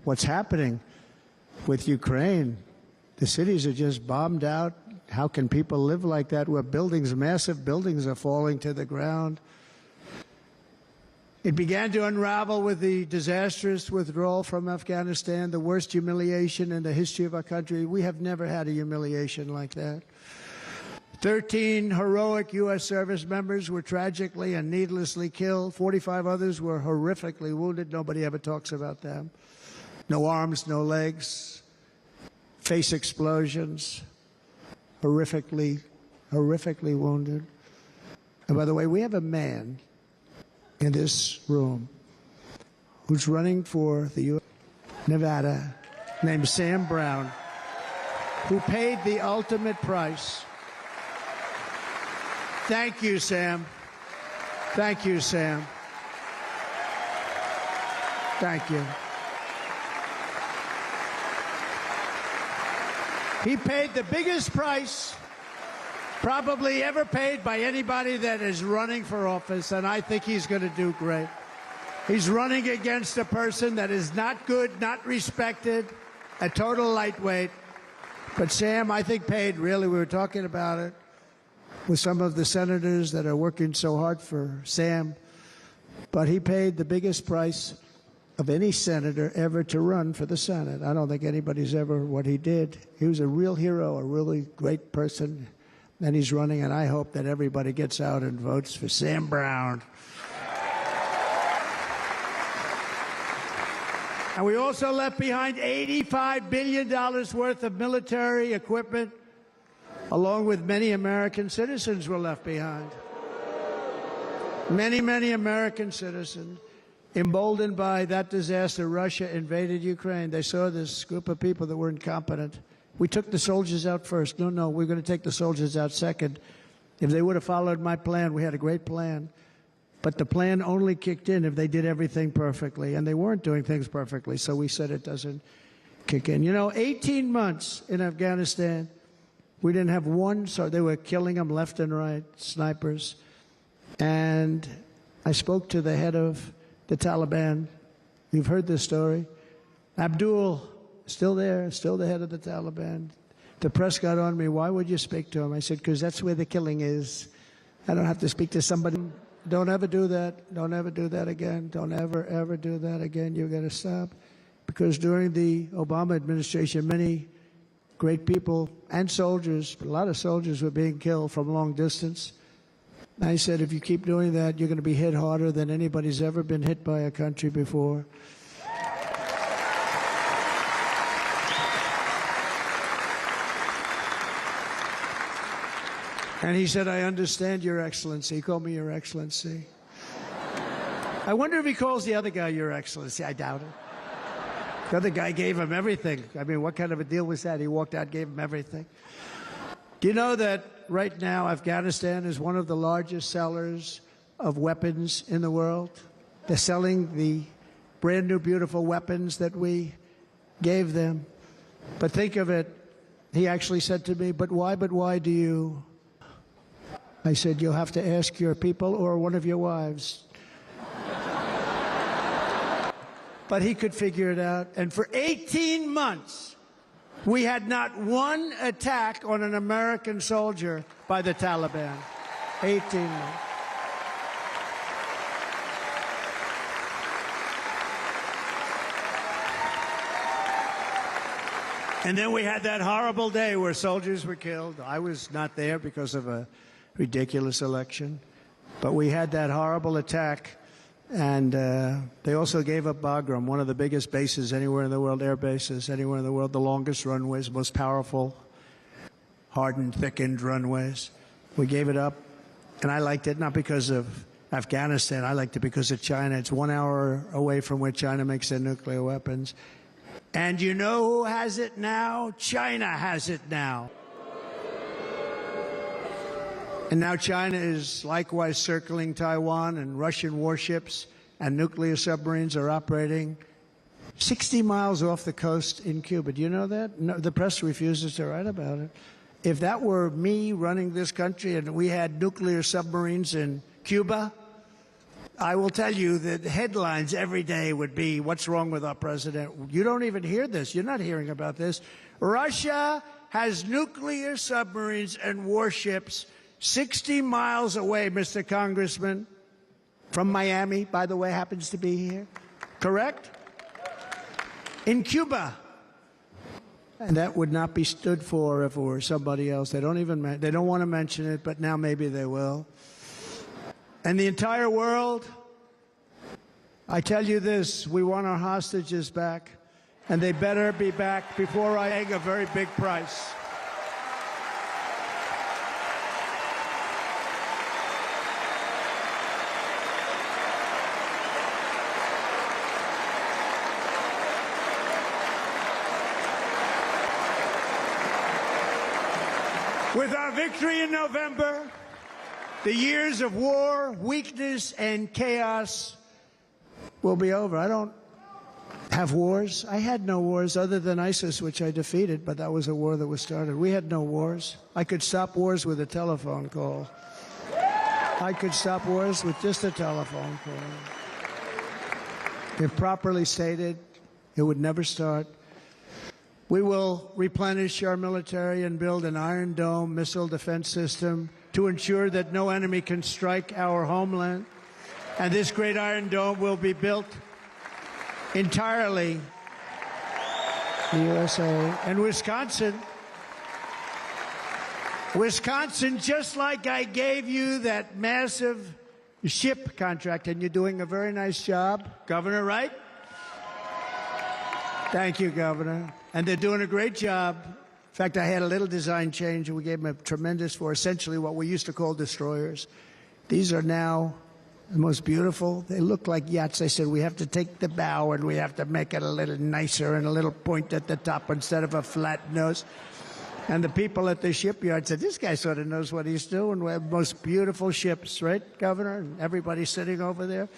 N: what's happening with Ukraine. The cities are just bombed out. How can people live like that where buildings, massive buildings, are falling to the ground? It began to unravel with the disastrous withdrawal from Afghanistan, the worst humiliation in the history of our country. We have never had a humiliation like that. 13 heroic U.S. service members were tragically and needlessly killed. 45 others were horrifically wounded. Nobody ever talks about them. No arms, no legs, face explosions, horrifically horrifically wounded. And by the way, we have a man in this room who's running for the U.S. Nevada named Sam Brown, who paid the ultimate price. Thank you, Sam. Thank you, Sam. Thank you. He paid the biggest price probably ever paid by anybody that is running for office, and I think he's going to do great. He's running against a person that is not good, not respected, a total lightweight. But Sam, I think, paid, really, we were talking about it with some of the senators that are working so hard for Sam, but he paid the biggest price of any senator ever to run for the Senate. I don't think anybody's ever what he did. He was a real hero, a really great person, and he's running, and I hope that everybody gets out and votes for Sam Brown. And we also left behind $85 billion worth of military equipment, along with many American citizens were left behind. Many, many American citizens. Emboldened by that disaster, Russia invaded Ukraine. They saw this group of people that were incompetent. We took the soldiers out first. No, we're going to take the soldiers out second. If they would have followed my plan, we had a great plan. But the plan only kicked in if they did everything perfectly. And they weren't doing things perfectly, so we said it doesn't kick in. You know, 18 months in Afghanistan, we didn't have one, so they were killing them left and right, snipers. And I spoke to the head of the Taliban. You've heard this story. Abdul, still there, still the head of the Taliban. The press got on me. Why would you speak to him? I said, because that's where the killing is. I don't have to speak to somebody. Don't ever do that. Don't ever do that again. Don't ever do that again. You've got to stop. Because during the Obama administration, many great people and soldiers, a lot of soldiers were being killed from long distance. I said, if you keep doing that, you're going to be hit harder than anybody's ever been hit by a country before. And he said, I understand, Your Excellency. He called me Your Excellency. I wonder if he calls the other guy Your Excellency. I doubt it. The other guy gave him everything. I mean, what kind of a deal was that? He walked out, gave him everything. Do you know that right now Afghanistan is one of the largest sellers of weapons in the world? They're selling the brand new, beautiful weapons that we gave them. But think of it, he actually said to me, but why do you? I said, you'll have to ask your people or one of your wives. But he could figure it out. And for 18 months, we had not one attack on an American soldier by the Taliban. 18 months. And then we had that horrible day where soldiers were killed. I was not there because of a ridiculous election. But we had that horrible attack. And they also gave up Bagram, one of the biggest bases anywhere in the world, air bases anywhere in the world, the longest runways, most powerful, hardened, thickened runways. We gave it up, and I liked it not because of Afghanistan. I liked it because of China. It's 1 hour away from where China makes their nuclear weapons. And you know who has it now? China has it now. And now China is likewise circling Taiwan, and Russian warships and nuclear submarines are operating 60 miles off the coast in Cuba. Do you know that? No, the press refuses to write about it. If that were me running this country and we had nuclear submarines in Cuba, I will tell you that the headlines every day would be, what's wrong with our president? You don't even hear this. You're not hearing about this. Russia has nuclear submarines and warships 60 miles away, Mr. Congressman, from Miami, by the way, happens to be here. Correct? In Cuba. And that would not be stood for if it were somebody else. They don't want to mention it, but now maybe they will. And the entire world, I tell you this, we want our hostages back, and they better be back before I pay a very big price. With our victory in November, the years of war, weakness, and chaos will be over. I don't have wars. I had no wars other than ISIS, which I defeated, but that was a war that was started. We had no wars. I could stop wars with a telephone call. I could stop wars with just a telephone call. If properly stated, it would never start. We will replenish our military and build an Iron Dome missile defense system to ensure that no enemy can strike our homeland. And this great Iron Dome will be built entirely in the USA. And Wisconsin, just like I gave you that massive ship contract, and you're doing a very nice job, Governor, right? Thank you, Governor. And they're doing a great job. In fact, I had a little design change, and we gave them a tremendous for essentially what we used to call destroyers. These are now the most beautiful. They look like yachts. I said, we have to take the bow, and we have to make it a little nicer and a little point at the top instead of a flat nose. And the people at the shipyard said, this guy sort of knows what he's doing. We have the most beautiful ships, right, Governor? And everybody sitting over there.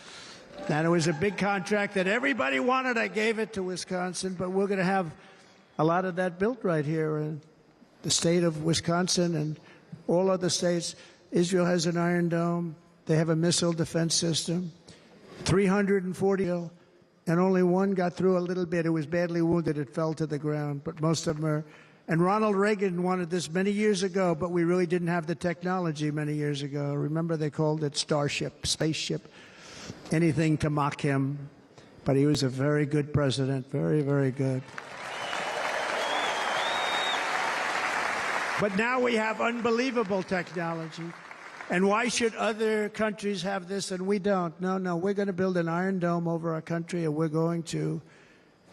N: And it was a big contract that everybody wanted. I gave it to Wisconsin, but we're going to have a lot of that built right here in the state of Wisconsin and all other states. Israel has an Iron Dome. They have a missile defense system. 340, and only one got through a little bit. It was badly wounded. It fell to the ground, but most of them are. And Ronald Reagan wanted this many years ago, but we really didn't have the technology many years ago. Remember, they called it Starship, spaceship, anything to mock him. But he was a very good president, very, very good. But now we have unbelievable technology. And why should other countries have this and we don't? No, we're going to build an Iron Dome over our country, and we're going to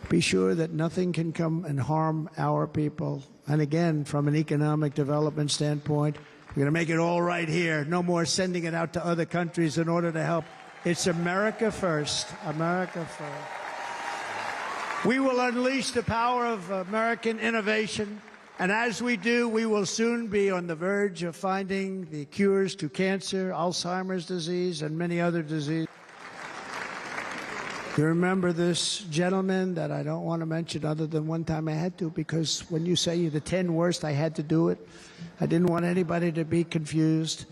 N: be sure that nothing can come and harm our people. And again, from an economic development standpoint, we're going to make it all right here. No more sending it out to other countries in order to help. It's America first. America first. We will unleash the power of American innovation. And as we do, we will soon be on the verge of finding the cures to cancer, Alzheimer's disease, and many other diseases. You remember this gentleman that I don't want to mention other than one time I had to, because when you say you're the 10 worst, I had to do it. I didn't want anybody to be confused.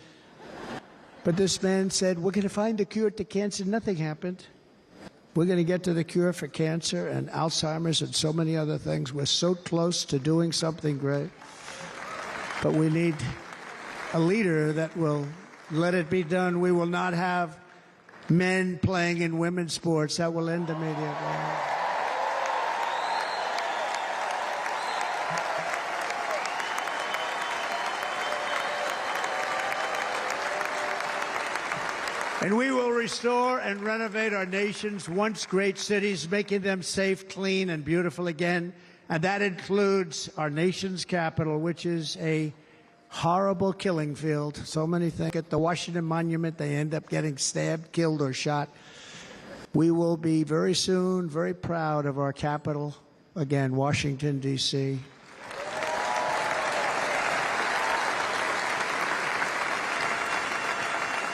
N: But this man said, we're going to find a cure to cancer. Nothing happened. We're going to get to the cure for cancer and Alzheimer's and so many other things. We're so close to doing something great. But we need a leader that will let it be done. We will not have men playing in women's sports. That will end immediately. And we will restore and renovate our nation's once great cities, making them safe, clean, and beautiful again. And that includes our nation's capital, which is a horrible killing field. So many think at the Washington Monument, they end up getting stabbed, killed, or shot. We will be very soon very proud of our capital, again, Washington, D.C.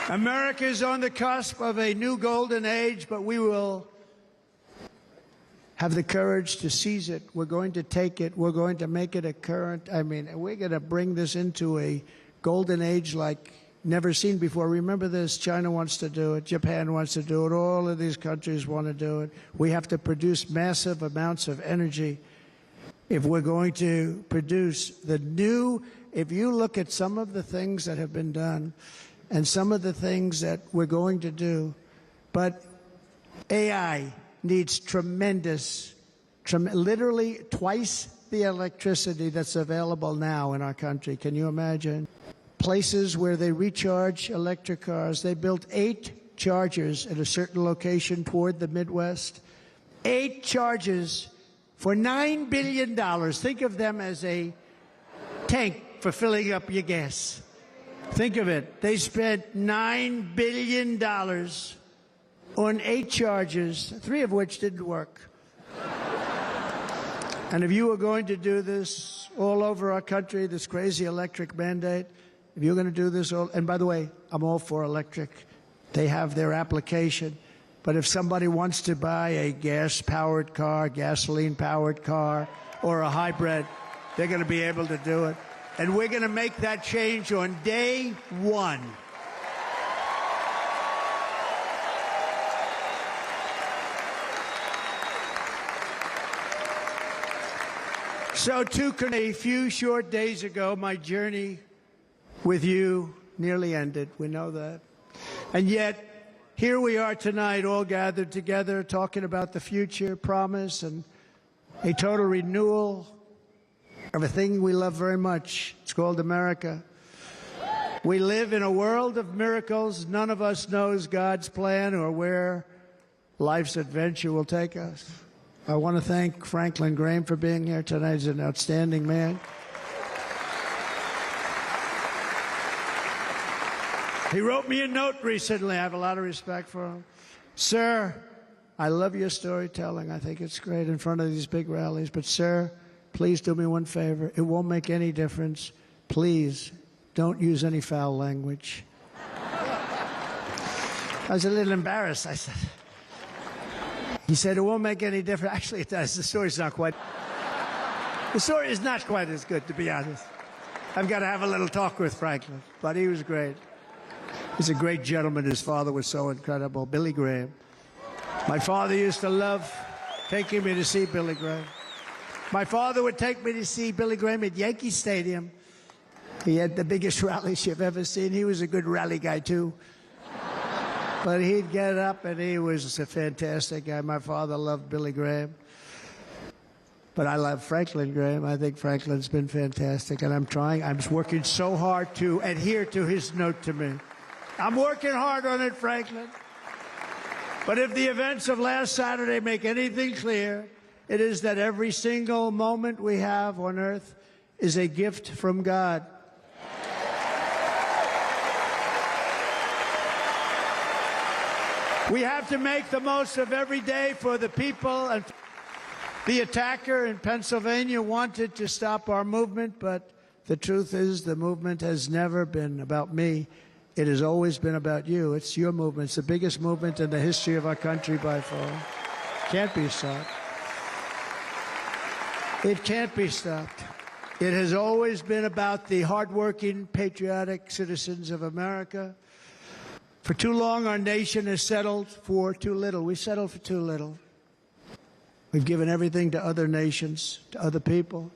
N: America is on the cusp of a new golden age, but we will have the courage to seize it. We're going to take it. We're going to make it a current. We're going to bring this into a golden age like never seen before. Remember this, China wants to do it. Japan wants to do it. All of these countries want to do it. We have to produce massive amounts of energy if we're going to produce the new. If you look at some of the things that have been done, and some of the things that we're going to do. But AI needs literally twice the electricity that's available now in our country. Can you imagine? Places where they recharge electric cars. They built 8 chargers at a certain location toward the Midwest. 8 chargers for $9 billion. Think of them as a tank for filling up your gas. Think of it. They spent $9 billion on 8 chargers, 3 of which didn't work. And if you are going to do this all over our country, this crazy electric mandate, if you're going to do this all, and by the way, I'm all for electric. They have their application. But if somebody wants to buy a gas-powered car, gasoline-powered car, or a hybrid, they're going to be able to do it. And we're going to make that change on day one. So, a few short days ago, my journey with you nearly ended. We know that. And yet, here we are tonight, all gathered together, talking about the future, promise, and a total renewal of a thing we love very much. It's called America. We live in a world of miracles. None of us knows God's plan or where life's adventure will take us. I want to thank Franklin Graham for being here tonight. He's an outstanding man. He wrote me a note recently. I have a lot of respect for him. Sir, I love your storytelling. I think it's great in front of these big rallies. But, sir, please do me one favor. It won't make any difference. Please don't use any foul language. I was a little embarrassed. I said, he said, it won't make any difference. Actually, it does. The story is not quite as good, to be honest. I've got to have a little talk with Franklin. But he was great. He's a great gentleman. His father was so incredible. Billy Graham. My father used to love taking me to see Billy Graham. My father would take me to see Billy Graham at Yankee Stadium. He had the biggest rallies you've ever seen. He was a good rally guy, too. But he'd get up, and he was a fantastic guy. My father loved Billy Graham. But I love Franklin Graham. I think Franklin's been fantastic, and I'm working so hard to adhere to his note to me. I'm working hard on it, Franklin. But if the events of last Saturday make anything clear, it is that every single moment we have on earth is a gift from God. We have to make the most of every day for the people. And the attacker in Pennsylvania wanted to stop our movement, but the truth is the movement has never been about me. It has always been about you. It's your movement. It's the biggest movement in the history of our country by far. Can't be stopped. It can't be stopped. It has always been about the hardworking, patriotic citizens of America. For too long, our nation has settled for too little. We settled for too little. We've given everything to other nations, to other people.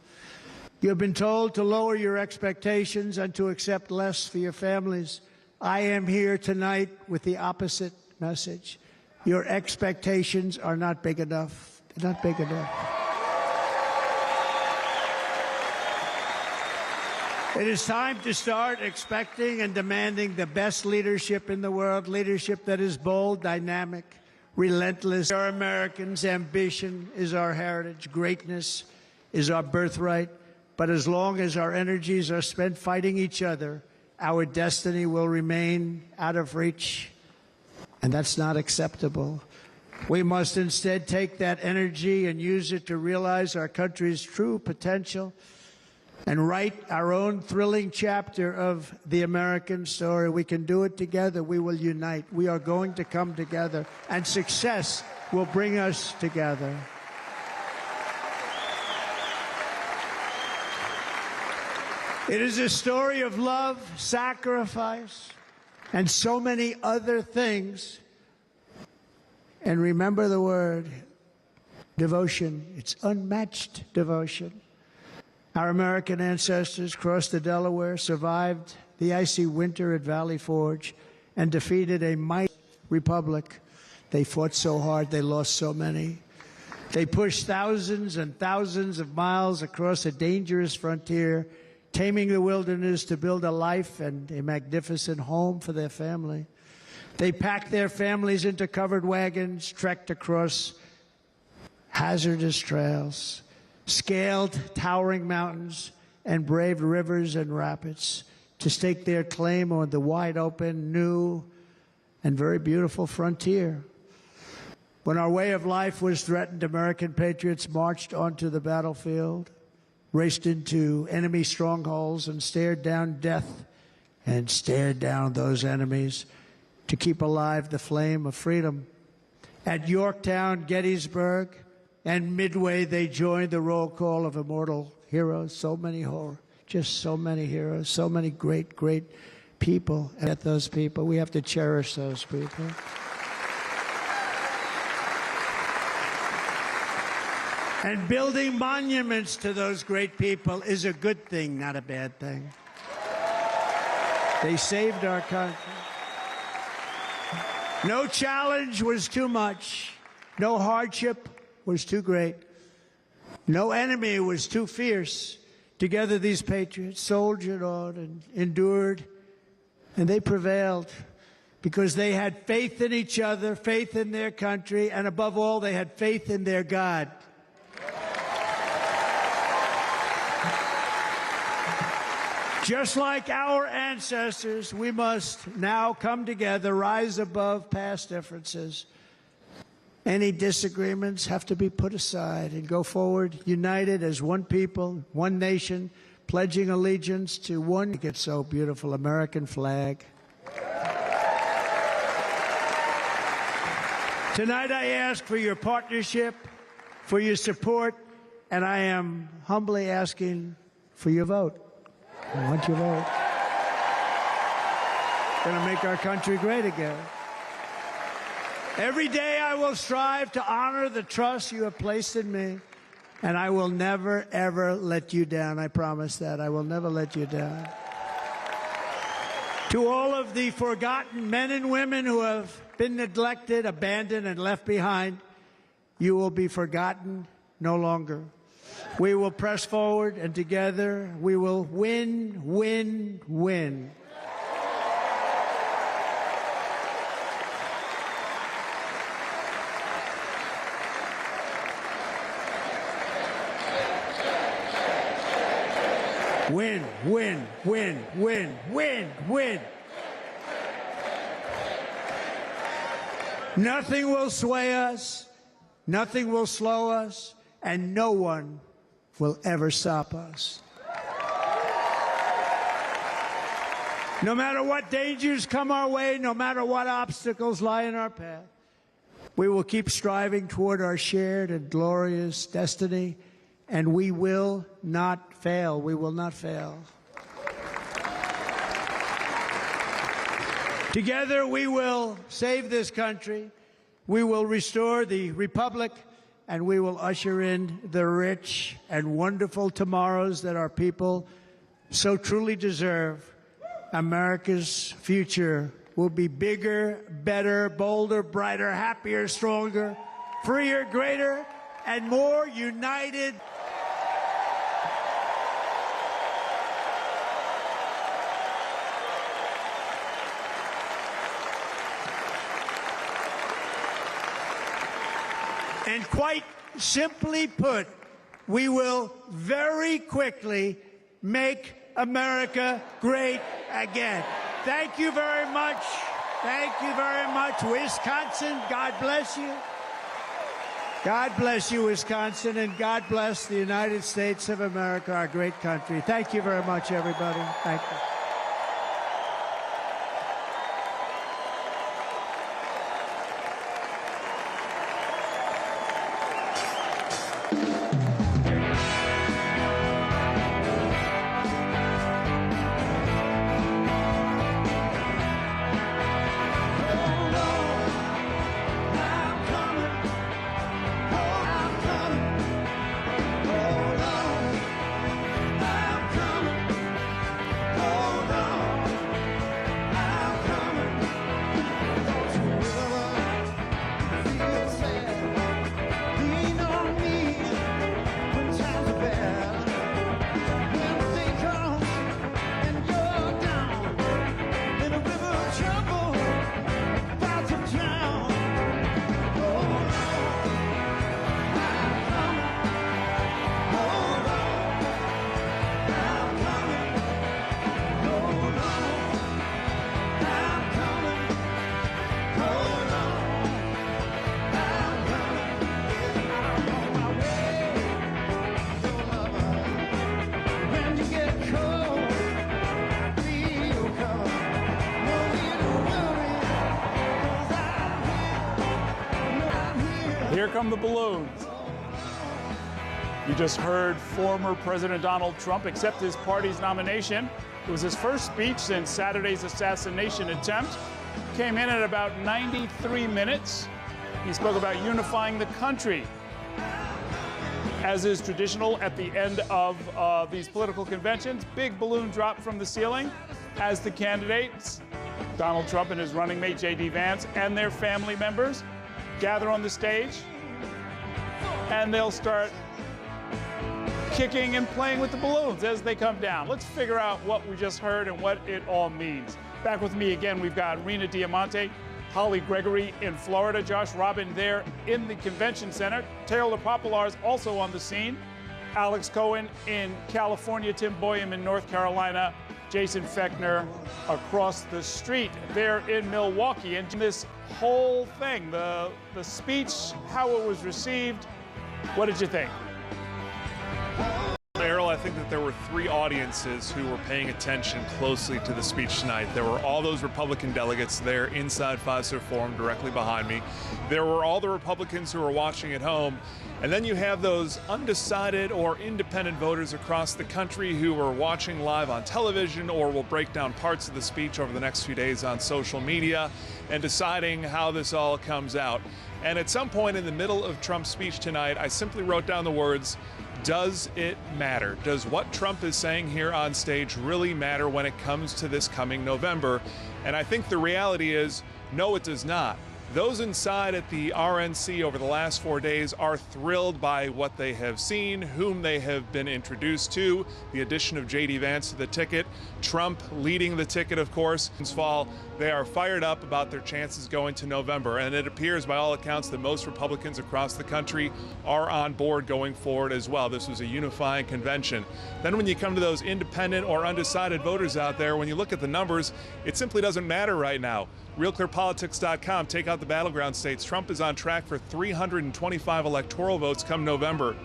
N: You have been told to lower your expectations and to accept less for your families. I am here tonight with the opposite message. Your expectations are not big enough. They're not big enough. It is time to start expecting and demanding the best leadership in the world, leadership that is bold, dynamic, relentless. We are Americans. Ambition is our heritage. Greatness is our birthright. But as long as our energies are spent fighting each other, our destiny will remain out of reach, and that's not acceptable. We must instead take that energy and use it to realize our country's true potential and write our own thrilling chapter of the American story. We can do it together. We will unite. We are going to come together, and success will bring us together. It is a story of love, sacrifice, and so many other things. And remember the word, devotion. It's unmatched devotion. Our American ancestors crossed the Delaware, survived the icy winter at Valley Forge, and defeated a mighty republic. They fought so hard, they lost so many. They pushed thousands and thousands of miles across a dangerous frontier, taming the wilderness to build a life and a magnificent home for their family. They packed their families into covered wagons, trekked across hazardous trails, scaled towering mountains, and braved rivers and rapids to stake their claim on the wide open, new, and very beautiful frontier. When our way of life was threatened, American patriots marched onto the battlefield, raced into enemy strongholds, and stared down death and stared down those enemies to keep alive the flame of freedom. At Yorktown, Gettysburg, and Midway, they joined the roll call of immortal heroes. So many just so many heroes, so many great, great people. And at those people, we have to cherish those people. And building monuments to those great people is a good thing, not a bad thing. They saved our country. No challenge was too much. No hardship was too great. No enemy was too fierce. Together, these patriots soldiered on and endured, and they prevailed because they had faith in each other, faith in their country, and above all, they had faith in their God. Just like our ancestors, we must now come together, rise above past differences. Any disagreements have to be put aside and go forward united as one people, one nation, pledging allegiance to one, it's so beautiful, American flag. Tonight I ask for your partnership, for your support, and I am humbly asking for your vote. I want your vote. Going to make our country great again. Every day I will strive to honor the trust you have placed in me, and I will never, ever let you down. I promise that. I will never let you down. To all of the forgotten men and women who have been neglected, abandoned, and left behind, you will be forgotten no longer. We will press forward, and together we will win, win, win. Win, win, win, win, win, win. Nothing will sway us, nothing will slow us, and no one will ever stop us. No matter what dangers come our way, no matter what obstacles lie in our path, we will keep striving toward our shared and glorious destiny, and we will not fail. We will not fail. Together we will save this country, we will restore the republic, and we will usher in the rich and wonderful tomorrows that our people so truly deserve. America's future will be bigger, better, bolder, brighter, happier, stronger, freer, greater, and more united. And quite simply put, we will very quickly make America great again. Thank you very much. Thank you very much, Wisconsin. God bless you. God bless you, Wisconsin, and God bless the United States of America, our great country. Thank you very much, everybody. Thank you.
D: Here come the balloons. You just heard former President Donald Trump accept his party's nomination. It was his first speech since Saturday's assassination attempt. Came in at about 93 minutes. He spoke about unifying the country. As is traditional at the end of these political conventions, big balloon drop from the ceiling as the candidates, Donald Trump and his running mate J.D. Vance, and their family members gather on the stage, and they'll start kicking and playing with the balloons as they come down. Let's figure out what we just heard and what it all means. Back with me again, we've got Rena Diamante, Holly Gregory in Florida, Josh Robin there in the convention center, Taylor Poplar is also on the scene, Alex Cohen in California, Tim Boyum in North Carolina, Jason Fechner across the street there in Milwaukee. And this whole thing, the speech, how it was received, what did you think?
L: Errol, I think that there were three audiences who were paying attention closely to the speech tonight. There were all those Republican delegates there inside Fiserv Forum directly behind me. There were all the Republicans who were watching at home. And then you have those undecided or independent voters across the country who were watching live on television or will break down parts of the speech over the next few days on social media and deciding how this all comes out. And at some point in the middle of Trump's speech tonight, I simply wrote down the words, does it matter? Does what Trump is saying here on stage really matter when it comes to this coming November? And I think the reality is, no, it does not. Those inside at the RNC over the last 4 days are thrilled by what they have seen, whom they have been introduced to, the addition of J.D. Vance to the ticket, Trump leading the ticket, of course, this fall. They are fired up about their chances going to November, and it appears by all accounts that most Republicans across the country are on board going forward as well. This was a unifying convention. Then when you come to those independent or undecided voters out there, when you look at the numbers, it simply doesn't matter right now. RealClearPolitics.com, take out the battleground states. Trump is on track for 325 electoral votes come November.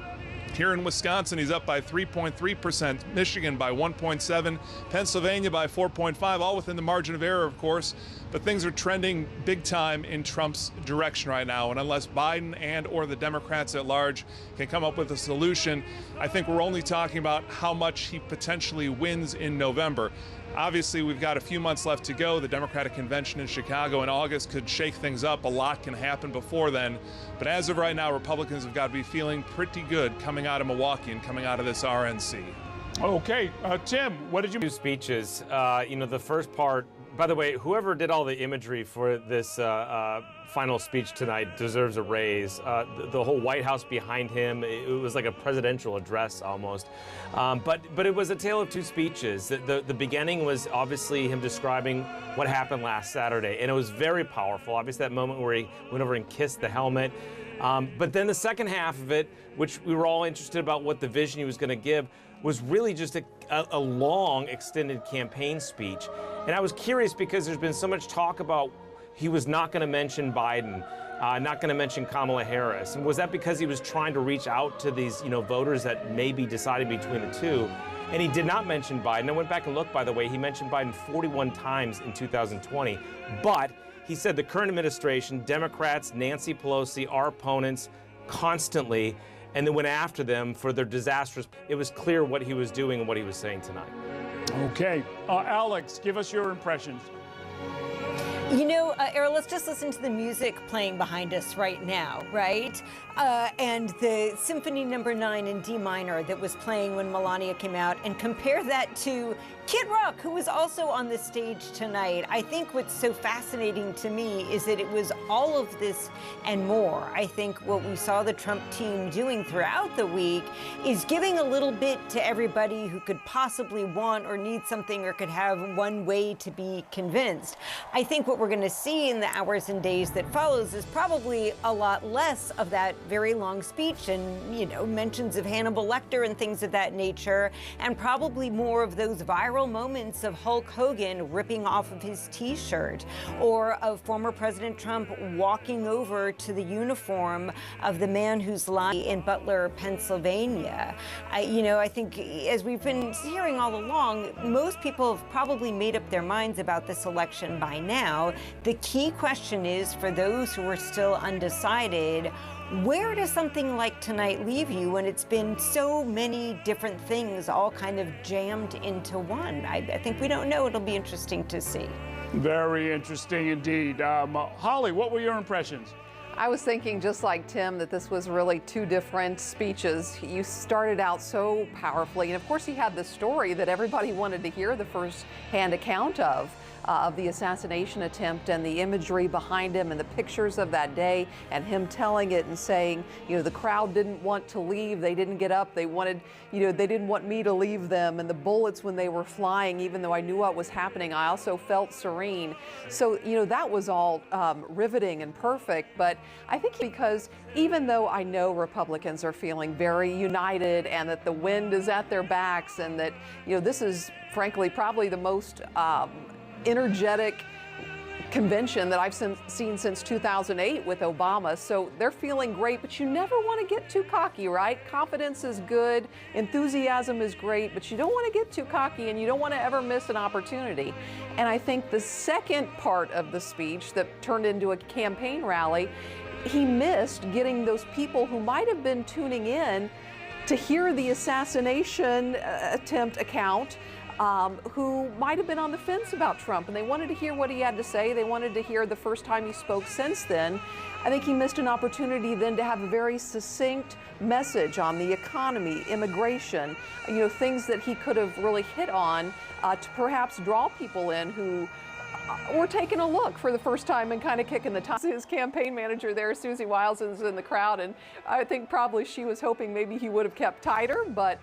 L: Here in Wisconsin, he's up by 3.3%, Michigan by 1.7%, Pennsylvania by 4.5%, all within the margin of error, of course. But things are trending big time in Trump's direction right now. And unless Biden and or the Democrats at large can come up with a solution, I think we're only talking about how much he potentially wins in November. Obviously, we've got a few months left to go. The Democratic Convention in Chicago in August could shake things up. A lot can happen before then. But as of right now, Republicans have got to be feeling pretty good coming out of Milwaukee and coming out of this RNC.
D: Okay, Tim, what did you...
O: Two speeches. The first part, by the way, whoever did all the imagery for this final speech tonight deserves a raise. The whole White House behind him, it was like a presidential address almost. But it was a tale of two speeches. The beginning was obviously him describing what happened last Saturday, and it was very powerful. Obviously that moment where he went over and kissed the helmet. But then the second half of it, which we were all interested about what the vision he was going to give, was really just a long, extended campaign speech. And I was curious because there's been so much talk about he was not going to mention Biden, not going to mention Kamala Harris. And was that because he was trying to reach out to these, voters that may be deciding between the two? And he did not mention Biden. I went back and looked, by the way, he mentioned Biden 41 times in 2020. But he said the current administration, Democrats, Nancy Pelosi, our opponents, constantly, and then went after them for their disastrous. It was clear what he was doing and what he was saying tonight.
D: Okay. Alex, give us your impressions.
P: Errol, let's just listen to the music playing behind us right now, right? And the Symphony No. 9 in D minor that was playing when Melania came out, and compare that to Kid Rock, who was also on the stage tonight. I think what's so fascinating to me is that it was all of this and more. I think what we saw the Trump team doing throughout the week is giving a little bit to everybody who could possibly want or need something or could have one way to be convinced. I think what we're going to see in the hours and days that follows is probably a lot less of that very long speech and, mentions of Hannibal Lecter and things of that nature, and probably more of those viral moments of Hulk Hogan ripping off of his T-shirt, or of former President Trump walking over to the uniform of the man who's lying in Butler, Pennsylvania. I think, as we've been hearing all along, most people have probably made up their minds about this election by now. The key question is, for those who are still undecided, Where does something like tonight leave you when it's been so many different things all kind of jammed into one? I think we don't know. It'll be interesting to see.
D: Very interesting indeed. Holly, what were your impressions?
I: I was thinking, just like Tim, that this was really two different speeches. You started out so powerfully, and of course he had the story that everybody wanted to hear the first-hand account of the assassination attempt, and the imagery behind him and the pictures of that day, and him telling it and saying, you know, the crowd didn't want to leave, they didn't get up, they wanted, you know, they didn't want me to leave them, and the bullets when they were flying, even though I knew what was happening, I also felt serene. So, you know, that was all riveting and perfect, but I think because even though I know Republicans are feeling very united and that the wind is at their backs, and that, you know, this is frankly probably the most energetic convention that I've seen since 2008 with Obama. So they're feeling great, but you never want to get too cocky, right? Confidence is good, enthusiasm is great, but you don't want to get too cocky, and you don't want to ever miss an opportunity. And I think the second part of the speech that turned into a campaign rally, he missed getting those people who might have been tuning in to hear the assassination attempt account, who might have been on the fence about Trump, and they wanted to hear what he had to say. They wanted to hear the first time he spoke since then. I think he missed an opportunity then to have a very succinct message on the economy, immigration, you know, things that he could have really hit on to perhaps draw people in who were taking a look for the first time and kind of kicking the tires. His campaign manager there, Susie Wiles, is in the crowd, and I think probably she was hoping maybe he would have kept tighter, but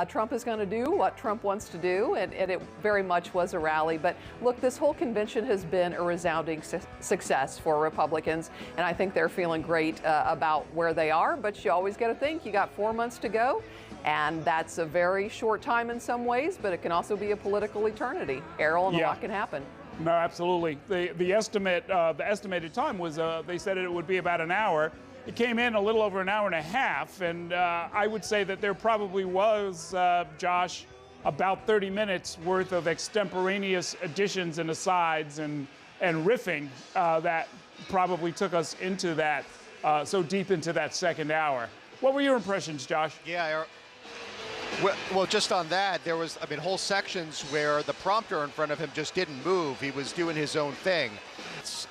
I: Trump is going to do what Trump wants to do, and it very much was a rally. But look, this whole convention has been a resounding success for Republicans, and I think they're feeling great about where they are, but you always got to think you got 4 months to go, and that's a very short time in some ways, but it can also be a political eternity, Errol, and a lot can happen.
D: No, absolutely. The estimated time was, they said it would be about an hour. It came in a little over an hour and a half, and I would say that there probably was, Josh, about 30 minutes worth of extemporaneous additions and asides and riffing that probably took us into that, so deep into that second hour. What were your impressions, Josh?
J: Yeah, well, just on that, there was, I mean, whole sections where the prompter in front of him just didn't move. He was doing his own thing.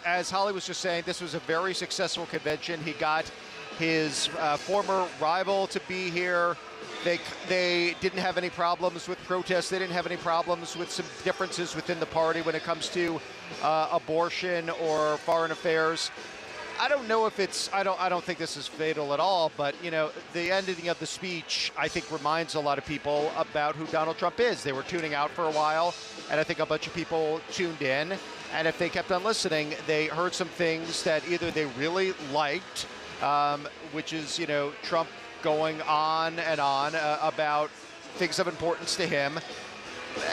J: As Holly was just saying, this was a very successful convention. He got his former rival to be here. They didn't have any problems with protests. They didn't have any problems with some differences within the party when it comes to abortion or foreign affairs. I don't know if it's, I don't think this is fatal at all, but, you know, the ending of the speech, I think, reminds a lot of people about who Donald Trump is. They were tuning out for a while, and I think a bunch of people tuned in, and if they kept on listening, they heard some things that either they really liked, which is, you know, Trump going on and on about things of importance to him,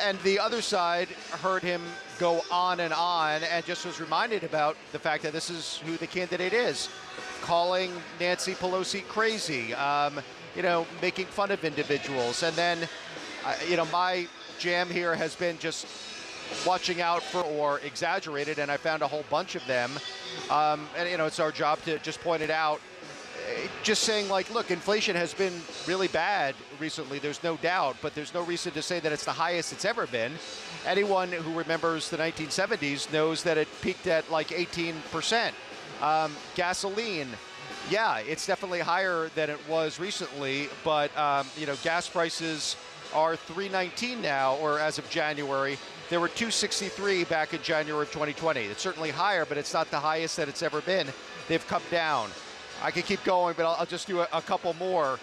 J: and the other side heard him go on and just was reminded about the fact that this is who the candidate is, calling Nancy Pelosi crazy, you know, making fun of individuals. And then, you know, my jam here has been just watching out for or exaggerated, and I found a whole bunch of them. And, you know, it's our job to just point it out. Just saying, like, look, inflation has been really bad recently, there's no doubt, but there's no reason to say that it's the highest it's ever been. Anyone who remembers the 1970s knows that it peaked at like 18%. Gasoline, yeah, it's definitely higher than it was recently, but, you know, gas prices are $3.19 now, or as of January. There were $2.63 back in January of 2020. It's certainly higher, but it's not the highest that it's ever been. They've come down. I could keep going, but I'll just do a couple more.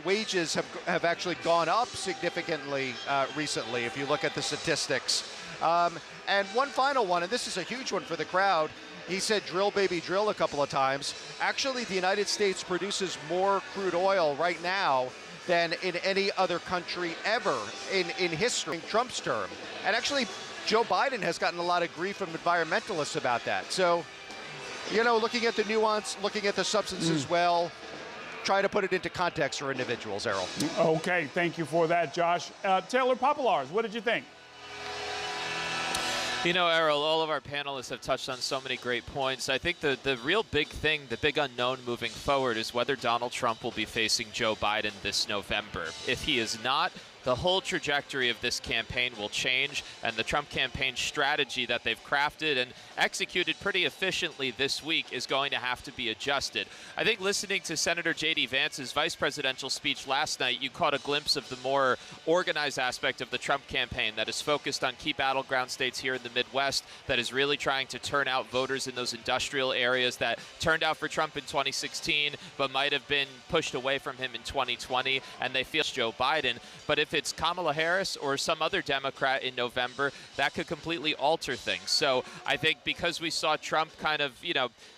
J: Wages have actually gone up significantly recently, if you look at the statistics. And one final one, and this is a huge one for the crowd. He said drill, baby, drill a couple of times. Actually, the United States produces more crude oil right now than in any other country ever in history, in Trump's term. And actually, Joe Biden has gotten a lot of grief from environmentalists about that. So, you know, looking at the nuance, looking at the substance as well, trying to put it into context for individuals, Errol.
D: Okay, thank you for that, Josh. Taylor Popolars, what did you think?
F: You know, Errol, all of our panelists have touched on so many great points. I think the real big thing, the big unknown moving forward is whether Donald Trump will be facing Joe Biden this November. If he is not, the whole trajectory of this campaign will change, and the Trump campaign strategy that they've crafted and executed pretty efficiently this week is going to have to be adjusted. I think listening to Senator J.D. Vance's vice presidential speech last night, you caught a glimpse of the more organized aspect of the Trump campaign that is focused on key battleground states here in the Midwest, that is really trying to turn out voters in those industrial areas that turned out for Trump in 2016 but might have been pushed away from him in 2020, and they feel Joe Biden. But if it's Kamala Harris or some other Democrat in November, that could completely alter things. So I think because we saw Trump kind of,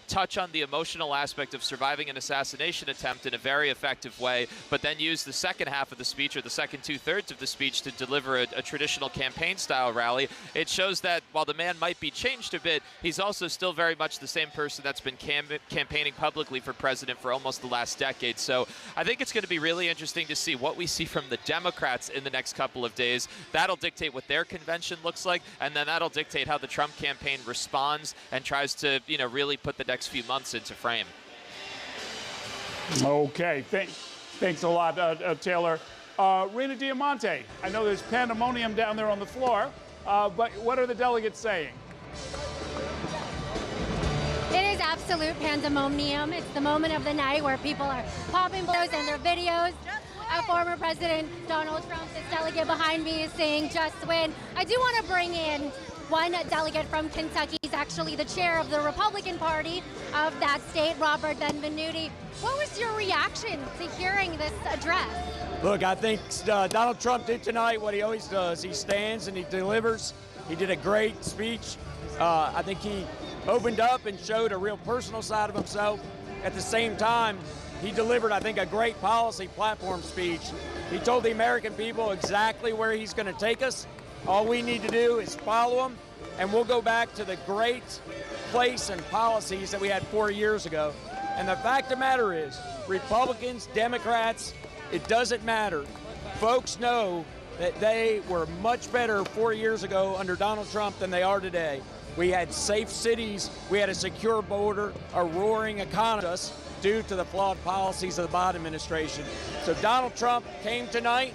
F: touch on the emotional aspect of surviving an assassination attempt in a very effective way, but then use the second half of the speech or the second two-thirds of the speech to deliver a traditional campaign-style rally, it shows that while the man might be changed a bit, he's also still very much the same person that's been campaigning publicly for president for almost the last decade. So I think it's going to be really interesting to see what we see from the Democrats in the next couple of days. That'll dictate what their convention looks like, and then that'll dictate how the Trump campaign responds and tries to, really put the next few months into frame.
D: Okay, thanks a lot, Taylor. Rena Diamante, I know there's pandemonium down there on the floor, but what are the delegates saying?
G: It is absolute pandemonium. It's the moment of the night where people are popping balloons in their videos. Former President Donald Trump, this delegate behind me, is saying just win. I do want to bring in one delegate from Kentucky. He's actually the chair of the Republican Party of that state, Robert Benvenuti. What was your reaction to hearing this address?
Q: Look, I think Donald Trump did tonight what he always does. He stands and he delivers. He did a great speech. I think he opened up and showed a real personal side of himself. At the same time, he delivered, I think, a great policy platform speech. He told the American people exactly where he's going to take us. All we need to do is follow him, and we'll go back to the great place and policies that we had 4 years ago. And the fact of the matter is, Republicans, Democrats, it doesn't matter. Folks know that they were much better 4 years ago under Donald Trump than they are today. We had safe cities, we had a secure border, a roaring economy due to the flawed policies of the Biden administration. So Donald Trump came tonight,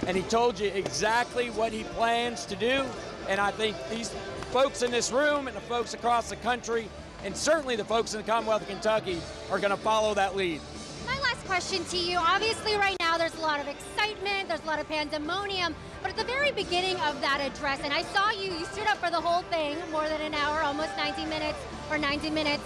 Q: and he told you exactly what he plans to do. And I think these folks in this room and the folks across the country, and certainly the folks in the Commonwealth of Kentucky, are going to follow that lead.
G: My last question to you. Obviously, right now there's a lot of excitement, there's a lot of pandemonium, but at the very beginning of that address, and I saw you stood up for the whole thing, more than an hour, almost 90 minutes or 90 minutes.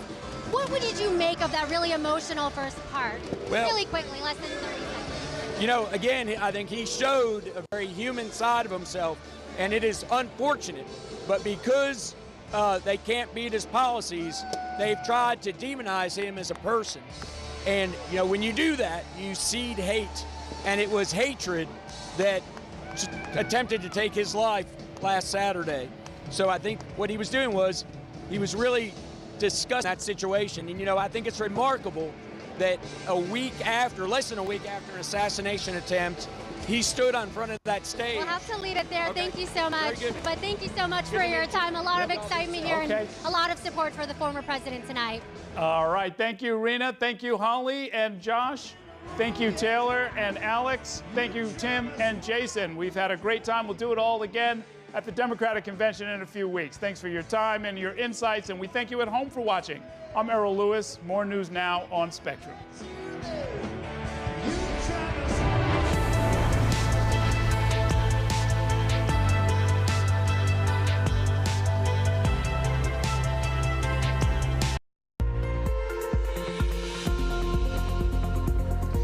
G: What did you make of that really emotional first part?
Q: Well,
G: really quickly, less than 30 seconds.
Q: Again, I think he showed a very human side of himself, and it is unfortunate, but because they can't beat his policies, they've tried to demonize him as a person. And, when you do that, you seed hate, and it was hatred that attempted to take his life last Saturday. So I think what he was doing was he was really discussing that situation. And, I think it's remarkable that less than a week after an assassination attempt, he stood on front of that stage.
G: We'll have to leave it there. Okay. Thank you so much. But thank you so much for your time. A lot of excitement here and a lot of support for the former president tonight.
D: All right. Thank you, Rena. Thank you, Holly and Josh. Thank you, Taylor and Alex. Thank you, Tim and Jason. We've had a great time. We'll do it all again at the Democratic Convention in a few weeks. Thanks for your time and your insights, and we thank you at home for watching. I'm Errol Lewis. More news now on Spectrum.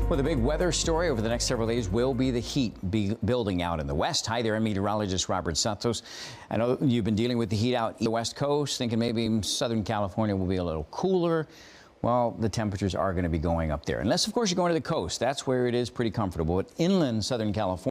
R: Well, the big weather story over the next several days will be the heat building out in the west. Hi there, I'm meteorologist Robert Santos. I know you've been dealing with the heat out the west coast, thinking maybe Southern California will be a little cooler. Well, the temperatures are going to be going up there. Unless, of course, you're going to the coast. That's where it is pretty comfortable. But inland Southern California,